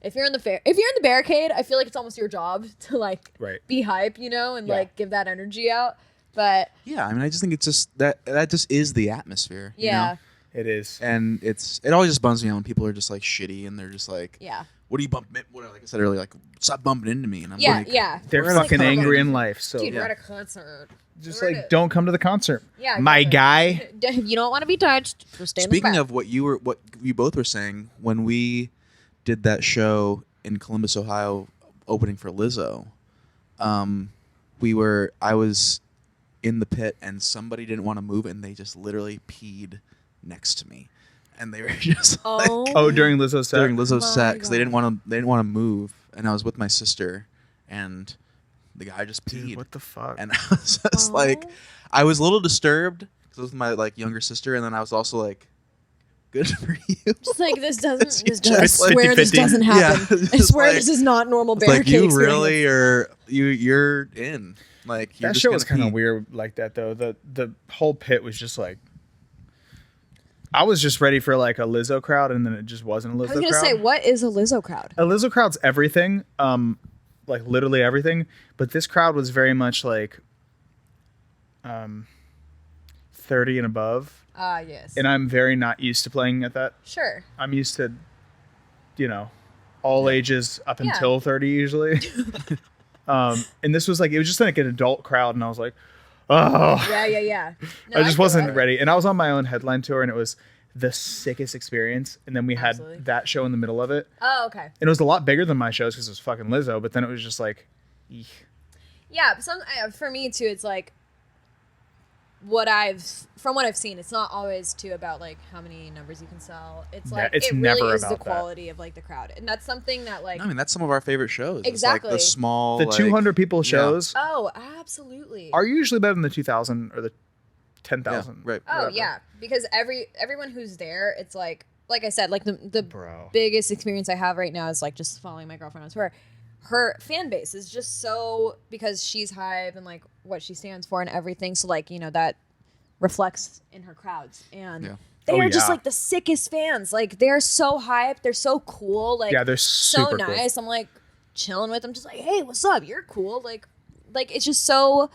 if you're in the barricade, I feel like it's almost your job to like Right. be hype, and Yeah. like give that energy out. But Yeah. I mean, I just think it's just that just is the atmosphere. you yeah, know? It is. And it always just bums me out when people are just like shitty and they're just like, yeah, what do you bump? What, like I said earlier, like stop bumping into me. And I'm yeah, like, yeah. They're We're at a fucking concert. angry in life. So Dude, yeah. we're at a concert. just We're like at a- don't come to the concert. Yeah, My exactly. guy. If you don't want to be touched, just stay in the Speaking back. of what you both were saying when we did that show in Columbus, Ohio, opening for Lizzo, I was in the pit and somebody didn't want to move and they just literally peed next to me, and they were just Oh, during Lizzo's set. during Lizzo's My set because they didn't God. want to move, and I was with my sister, and the guy just peed. Dude, what the fuck? And I was just like, I was a little disturbed because it was my like younger sister, and then I was also like, good for you. Just like this doesn't. This just I swear this 50-50. doesn't happen. Yeah, I just swear like- this is not normal It's barricade like you experience. really are you're in. Like you're That just show gonna was kind pee. of weird like that though. The whole pit was just like, I was just ready for like a Lizzo crowd, and then it just wasn't a Lizzo I was gonna crowd. say, what is a Lizzo crowd? A Lizzo crowd's everything, like literally everything. But this crowd was very much like, 30 and above, Ah, yes. and I'm very not used to playing at that. Sure. I'm used to, all ages up Yeah. until 30 usually. And this was like, it was just like an adult crowd, and I was like, oh. Yeah. No, I just feel wasn't that. ready. And I was on my own headline tour, and it was the sickest experience. And then we had Absolutely. that show in the middle of it. Oh, okay. And it was a lot bigger than my shows because it was fucking Lizzo. But then it was just like, eek. Yeah, for me too, it's like from what I've seen, it's not always too about like how many numbers you can sell. It's Yeah, like it's it never really is the about that. quality of like the crowd, and that's something that like I mean, that's some of our favorite shows. Exactly. It's like the small, The like, 200 people shows oh, absolutely. are usually better than the 2,000 or the Yeah, 10,000. right. Oh whatever. yeah, because everyone who's there, it's like I said, like the Bro. biggest experience I have right now is like just following my girlfriend on tour. Her fan base is just so, because she's hype and like what she stands for and everything. So like, that reflects in her crowds, and Yeah. they Oh, are just yeah. like the sickest fans. Like they're so hype, they're so cool. Like Yeah, they're so super cool. nice. I'm like chilling with them, just like, hey, what's up? You're cool. Like it's just so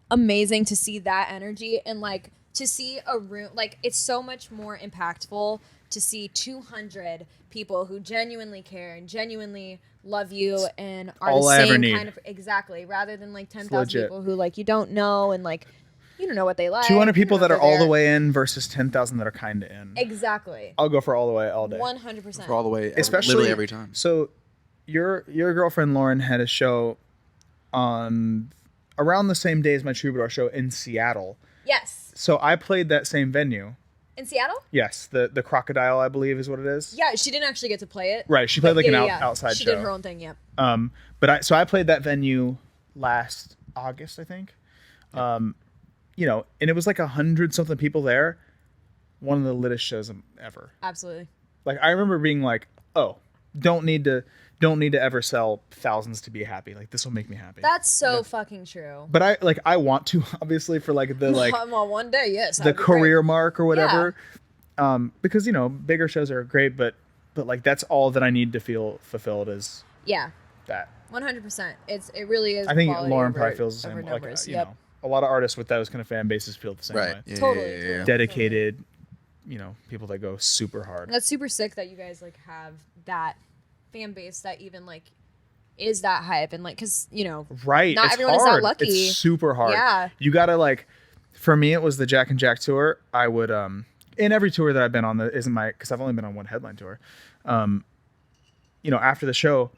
amazing to see that energy, and like to see a room, like it's so much more impactful to see 200 people who genuinely care and genuinely love you and are all the I ever same need. kind of, exactly, rather than like 10,000 legit. people who like you don't know, and like you don't know what they like. 200 people you don't that know are all the they're way in versus 10,000 that are kind of in. there. Exactly. I'll go for all the way all day. 100%. For all the way, Especially literally every time. So, your girlfriend Lauren had a show on around the same day as my Troubadour show in Seattle. Yes. So I played that same venue. In Seattle? Yes, the Crocodile, I believe, is what it is. Yeah, she didn't actually get to play it. Right, she played But like yeah, an outside she show. did her own thing, yeah. But I played that venue last August, I think. And it was like 100 something people there. One of the littest shows ever. Absolutely. Like I remember being like, oh, don't need to ever sell thousands to be happy. Like this will make me happy. That's so fucking true. But I want to, obviously, for like the like well, one day, yes. the that'd be career great. mark or whatever. Because bigger shows are great, but like that's all that I need to feel fulfilled is Yeah, that. 100%. It really is. I think quality Lauren over- probably feels the over same. Like numbers. you Yep. know, a lot of artists with those kind of fan bases feel the same Right. way. Yeah, Totally, yeah, yeah, totally. yeah. Dedicated, people that go super hard. That's super sick that you guys like have that fan base that even like is that hype, and like because Right. not it's everyone is that hard. lucky. It's super hard. Yeah. You gotta like, for me, it was the Jack and Jack tour. I would, in every tour that I've been on that isn't because I've only been on one headline tour. After the show,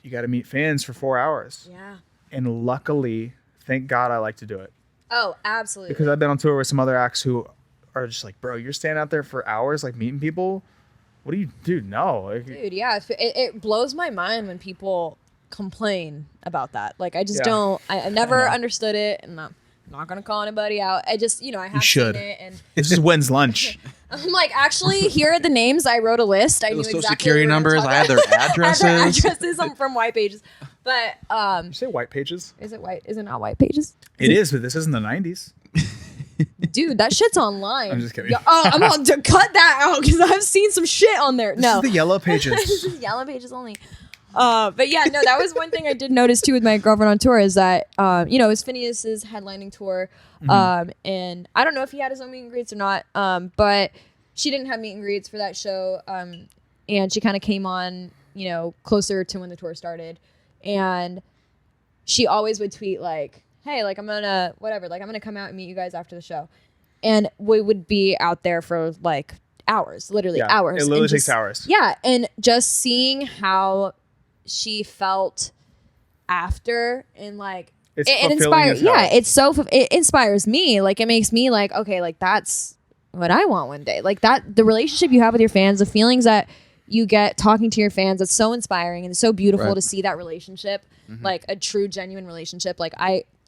you got to meet fans for 4 hours. Yeah. And luckily, thank God I like to do it Oh, absolutely. because I've been on tour with some other acts who are just like, bro, you're standing out there for hours, like meeting people. What do you do? No. Like, Dude, yeah, it blows my mind when people complain about that. Like, I just Yeah. don't. I never know. understood it, and I'm not gonna call anybody out. I just, I have should. seen it, and this is when's lunch. I'm like, actually, here are the names. I wrote a list. I knew Those social exactly security what we were numbers. gonna I had talk their about. I had addresses. their addresses. I'm from White Pages, but You say white pages? is it white? Is it not White Pages? It is, but this isn't the 90s. Dude, that shit's online. I'm just kidding. Yeah, I'm going to cut that out because I've seen some shit on there. This No, is the yellow this pages. is Yellow Pages only. But yeah, no, that was one thing I did notice too with my girlfriend on tour is that, it was Phineas's headlining tour. And I don't know if he had his own meet and greets or not. But she didn't have meet and greets for that show. And she kind of came on, closer to when the tour started. And she always would tweet like, hey, like I'm gonna come out and meet you guys after the show. And we would be out there for like hours, literally Yeah, hours. it literally and takes just- hours. Yeah, and just seeing how she felt after, and like It's it fulfilling inspires. as hell. Yeah, it inspires me. Like it makes me like, okay, like that's what I want one day. Like that, the relationship you have with your fans, the feelings that you get talking to your fans, it's so inspiring and it's so beautiful to see that relationship, like a true, genuine relationship. Like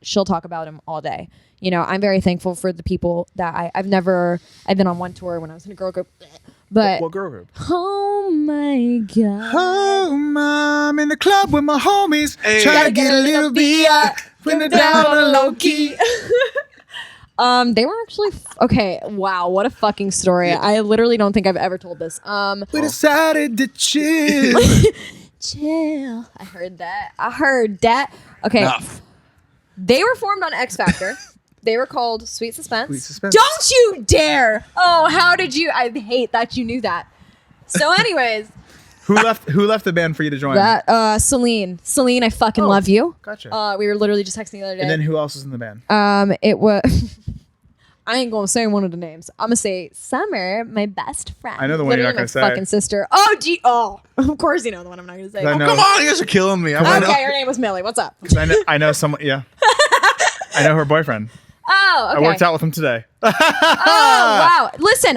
she'll talk about him all day. You know, I'm very thankful for the people that I've been on one tour when I was in a girl group, but What girl group? oh my God. Home, I'm in the club with my homies. Hey. Trying to get a little B.I. When they're down on low key. They were actually okay. Wow, what a fucking story! I literally don't think I've ever told this. We decided to chill. Chill. I heard that. Okay, Enough. they were formed on X Factor. They were called Sweet Suspense. Sweet Suspense. Don't you dare! Oh, how did you? I hate that you knew that. So, anyways, Who left the band for you to join? that Celine, I fucking love you. Gotcha. We were literally just texting the other day. And then who else is in the band? It was. I ain't gonna say one of the names. I'm gonna say Summer, my best friend. I know the one you're not Literally gonna say. my fucking sister. Oh, gee. Oh, of course you know the one I'm not gonna say. I know. Come on, you guys are killing me. Okay, her name was Millie. What's up? I know someone. Yeah. I know her boyfriend. Oh, okay. I worked out with him today. Oh, wow. Listen,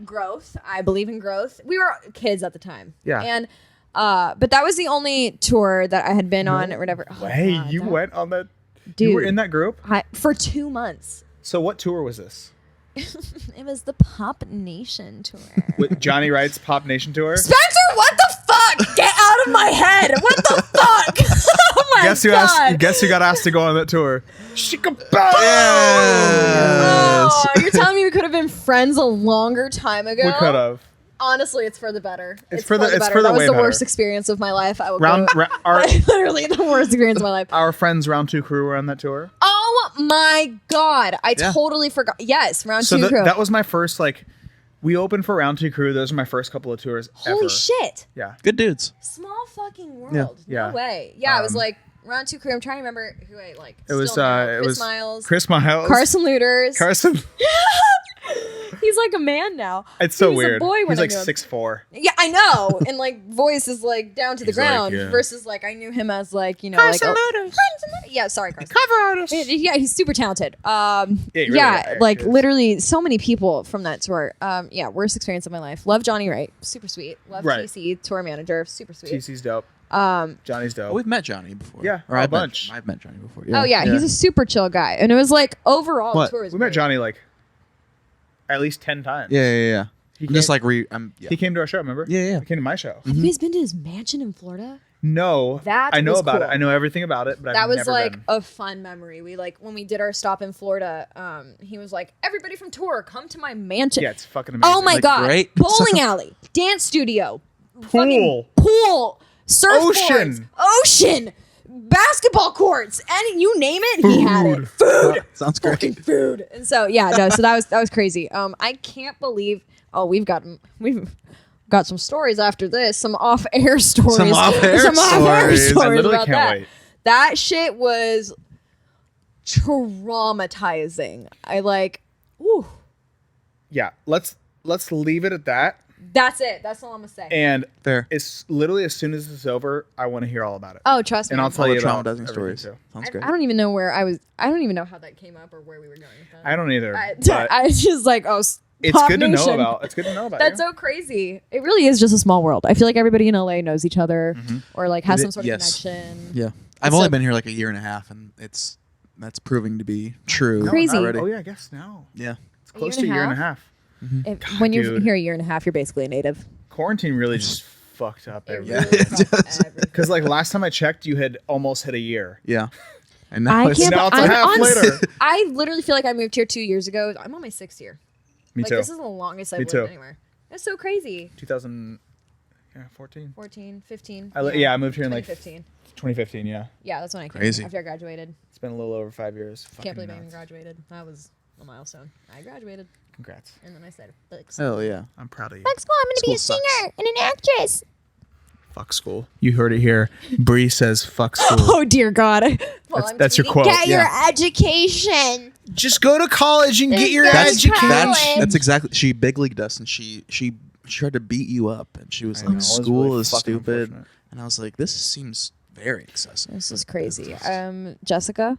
growth. I believe in growth. We were kids at the time. Yeah. And but that was the only tour that I had been on or whatever. Oh, Hey, God, you that- went on that. Dude. You were in that group. for 2 months. So what tour was this? It was the Pop Nation tour. With Johnny Wright's Pop Nation tour. Spencer, what the fuck? Get out of my head. What the fuck? Oh my God. Guess who got asked to go on that tour? Oh, you're telling me we could have been friends a longer time ago? We could have. Honestly, it's for the better. It's for the better. That was way the better. worst experience of my life. I will Our literally the worst experience of my life. our friends Round 2 crew were on that tour. Oh my God. I Yeah. totally forgot. Yes, round So two crew. that was my first we opened for Round 2 crew. Those were my first couple of tours Holy ever. shit. Yeah. Good dudes. Small fucking world. Yeah. No way. Yeah, it was like round 2 crew. I'm trying to remember who I like. It was still know. it Chris was Miles. Chris Miles. Carson Looters. Carson. He's like a man now. It's so He was a weird. boy when He's I like knew him. 6'4". Yeah, I know. And like voice is like down to the He's like, ground yeah. versus like I knew him as like, you know, Carson like Looters. yeah, sorry, Carson. Cover artist. Yeah, he's super talented. he really Like is. literally so many people from that tour. Yeah, worst experience of my life. Love Johnny Wright, super sweet. Love Right. TC, tour manager, super sweet. TC's dope. Johnny's dope. Oh, we've met Johnny before. Yeah, or a I've bunch. I've met Johnny before. Oh yeah, he's a super chill guy. And it was like overall What? the tour was we met great. Johnny at least 10 times. Yeah. He I'm just came- like He came to our show, remember? Yeah. He came to my show. Have you guys been to his mansion in Florida? No. That I know was about cool. it. I know everything about it, but That I've was never like been. a fun memory. We like when we did our stop in Florida, he was like, everybody from tour, come to my mansion. Yeah, it's fucking amazing. Oh my Like, God. great. Bowling alley, dance studio, fucking pool, surfboards, ocean, basketball courts, and you name it, he had it. Food. Sounds great. Fucking food. And so yeah, no, so that was crazy. I can't believe we've got some stories after this, some off-air stories. Some off-air stories. I literally about can't that. wait. That shit was traumatizing. Ooh. Yeah, let's leave it at that. That's it. That's all I'm gonna say. And Fair. it's literally as soon as it's over, I want to hear all about it. Oh, trust me. And I'll All tell the you about traumatizing everything, stories. too. Sounds great. I don't even know where I was. I don't even know how that came up or where we were going with that. I don't either. I but just like, it's Pop good to know Nation. about. It's good to know about. That's yeah. so crazy. It really is just a small world. I feel like everybody in LA knows each other or like has some sort of Yes. connection. Yeah. I've So- only been here like a year and a half, and that's proving to be true. No, Crazy. not already. Oh yeah, I guess now. Yeah. It's close year to a and a year and a half. When you're dude. here a year and a half, you're basically a native. Quarantine really just fucked up It everything. really fucked everything. Because like last time I checked, you had almost hit a year. Yeah. And now I it's can't. now it's a I'm half honest- later. I literally feel like I moved here 2 years ago. I'm on my 6th year. Me Like too. this is the longest I've Me lived too. anywhere. That's so crazy. 2014. 14, 15. I moved here in like 2015. 2015. Yeah, Yeah, that's when I came Crazy. after I graduated. it's been a little over 5 years. Can't Fucking believe I even nuts. graduated. That was a milestone. I graduated, Congrats. and then I said, Hell yeah. I'm proud of you. "Fuck school! I'm gonna be a School sucks. singer and an actress." Fuck school. You heard it here. Bree says fuck school. Oh dear God! Well, That's your quote. Get Yeah. your education. Just go to college and get your That's education. That's exactly. She big leagued us, and she tried to beat you up, and she was I know, like, it was "School really is fucking stupid," unfortunate. and I was like, "This seems very excessive." This is crazy. Jessica.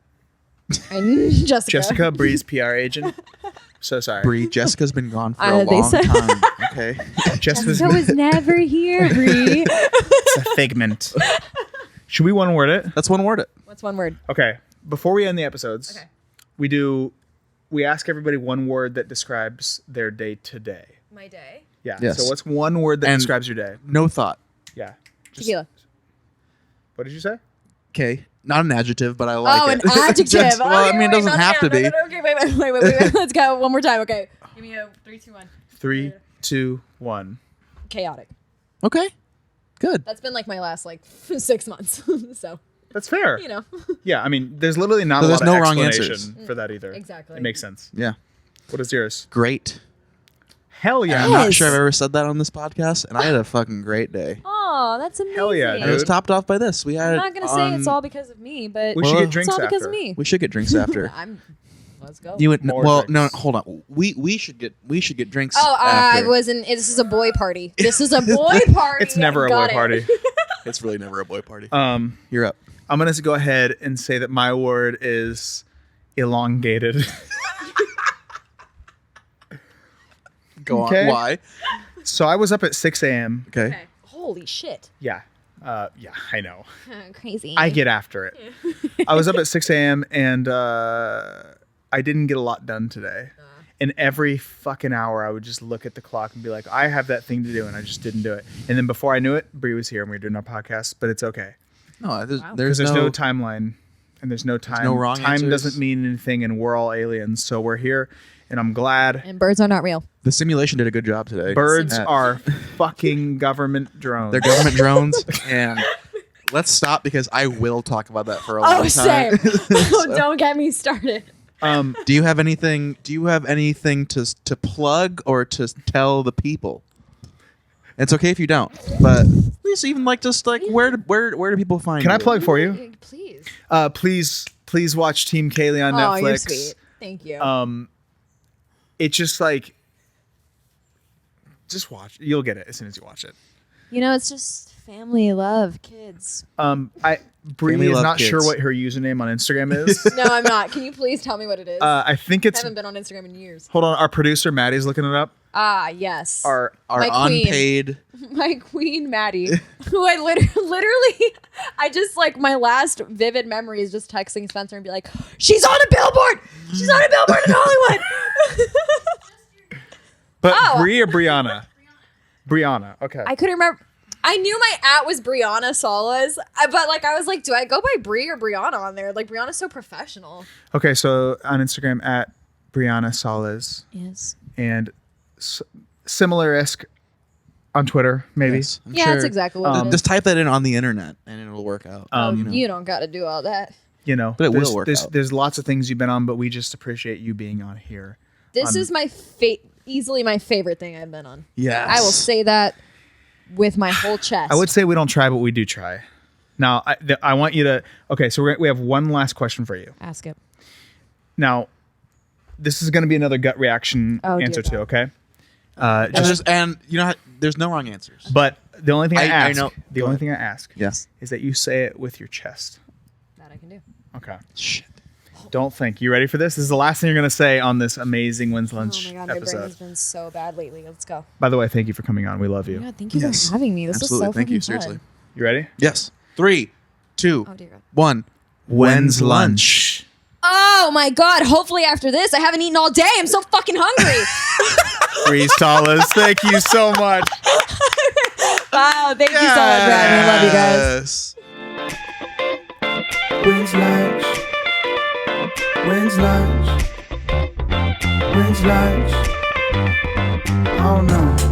Jessica. Jessica, Bree's PR agent. So sorry. Bree, Jessica's been gone for a They long said- time. Okay. Jessica's Jessica was never here, Bree. it's a figment. Should we one word it? That's one word. It. What's one word? Okay. Before we end the episodes, Okay. we ask everybody one word that describes their day today. My day. Yeah. Yes. So what's one word that And- describes your day? No thought. Yeah. Tequila. What did you say? Okay. Not an adjective, but I like Oh, it. an adjective. Just- well, I Okay, mean, it wait, doesn't no, have to no, be. no, no, okay, wait. Let's go one more time. Okay. Give me a 3, 2, 1. 3, 2, 1. Chaotic. Okay. Good. That's been like my last 6 months. So, That's fair. you know. Yeah. I mean, there's literally not So a there's lot of no wrong explanation answers. for that either. Exactly. It makes sense. Yeah. What is yours? Great. Hell yeah. I'm not Yes. sure I've ever said that on this podcast, and I had a fucking great day. Oh, that's amazing. Hell yeah, And it was dude. topped off by this. We had I'm not gonna say it's all because of me, but We should Well, get drinks it's all because after. of me. We should get drinks after. Let's go. You would More well, drinks. no, hold on. We should get drinks. Oh, I after. wasn't. This is a boy party. This is a boy party. It's never a Got boy it. party. It's really never a boy party. You're up. I'm gonna go ahead and say that my word is elongated. Go Okay. on. Why? So I was up at 6 a.m. Okay. Okay. Holy shit. Yeah. Yeah, I know. Crazy. I get after it. I was up at 6 a.m. and I didn't get a lot done today. And every fucking hour, I would just look at the clock and be like, I have that thing to do, and I just didn't do it. And then before I knew it, Bree was here and we were doing our podcast, but it's okay. No, there's, Wow. there's Because there's no, no timeline and there's no time. no wrong time answers. doesn't mean anything, and we're all aliens. So we're here, and I'm glad. And birds are not real. The simulation did a good job today. Birds At- are fucking government drones. They're government drones, and let's stop because I will talk about that for a long Oh, time. same. Don't get me started. Do you have anything to plug or to tell the people? It's okay if you don't, but please, even just where do people find Can you? I plug for you? Please. Please watch Team Kaylie on Oh, you're Netflix. sweet. Thank you. It's just just watch. You'll get it as soon as you watch it. It's just family love, kids. Bree Family is love not sure kids. what her username on Instagram is. No, I'm not. Can you please tell me what it is? I think I it's. haven't been on Instagram in years. Hold on, our producer Maddie's looking it up. Ah, yes. Our My queen. unpaid. My queen Maddie, who I literally, I just my last vivid memory is just texting Spencer and be like, she's on a billboard. She's on a billboard in Hollywood. But Oh. Bree or Bryana? Bryana. Okay. I couldn't remember. I knew my @ was Bryana Salaz, but I was like, do I go by Bree or Bryana on there? Bryana's so professional. Okay, so on Instagram at Bryana Salaz Yes. and similar-esque on Twitter, maybe. Yes, I'm Yeah, sure. that's exactly what it is. Just type that in on the internet and it'll work out. You don't got to do all that. But it will work out. There's lots of things you've been on, but we just appreciate you being on here. This is my easily my favorite thing I've been on. Yes. I will say that with my whole chest. I would say we don't try, but we do try. Now, I want you to. Okay, so we have one last question for you. Ask it. Now, this is going to be another gut reaction Oh, dear answer too. God. Okay. And there's no wrong answers. But the only thing I I ask, know. the Go only ahead. thing I ask, Yes. is that you say it with your chest. That I can do. Okay. Shit. Don't think. You ready for this? This is the last thing you're going to say on this amazing When's Oh Lunch my god, my brain episode. has been so bad lately. Let's go. By the way, thank you for coming on. We love you. Yeah, thank you Yes. for having me. This Absolutely. was so Thank you. fucking fun. Seriously. You ready? Yes. 3, 2, Oh dear God. 1. When's lunch? Oh my god, hopefully after this I haven't eaten all day. I'm so fucking hungry. Bree Salaz, thank you so much. Wow, thank you so much, Brad. I love you guys. Yes. When's lunch? When's lunch? When's lunch? I don't know.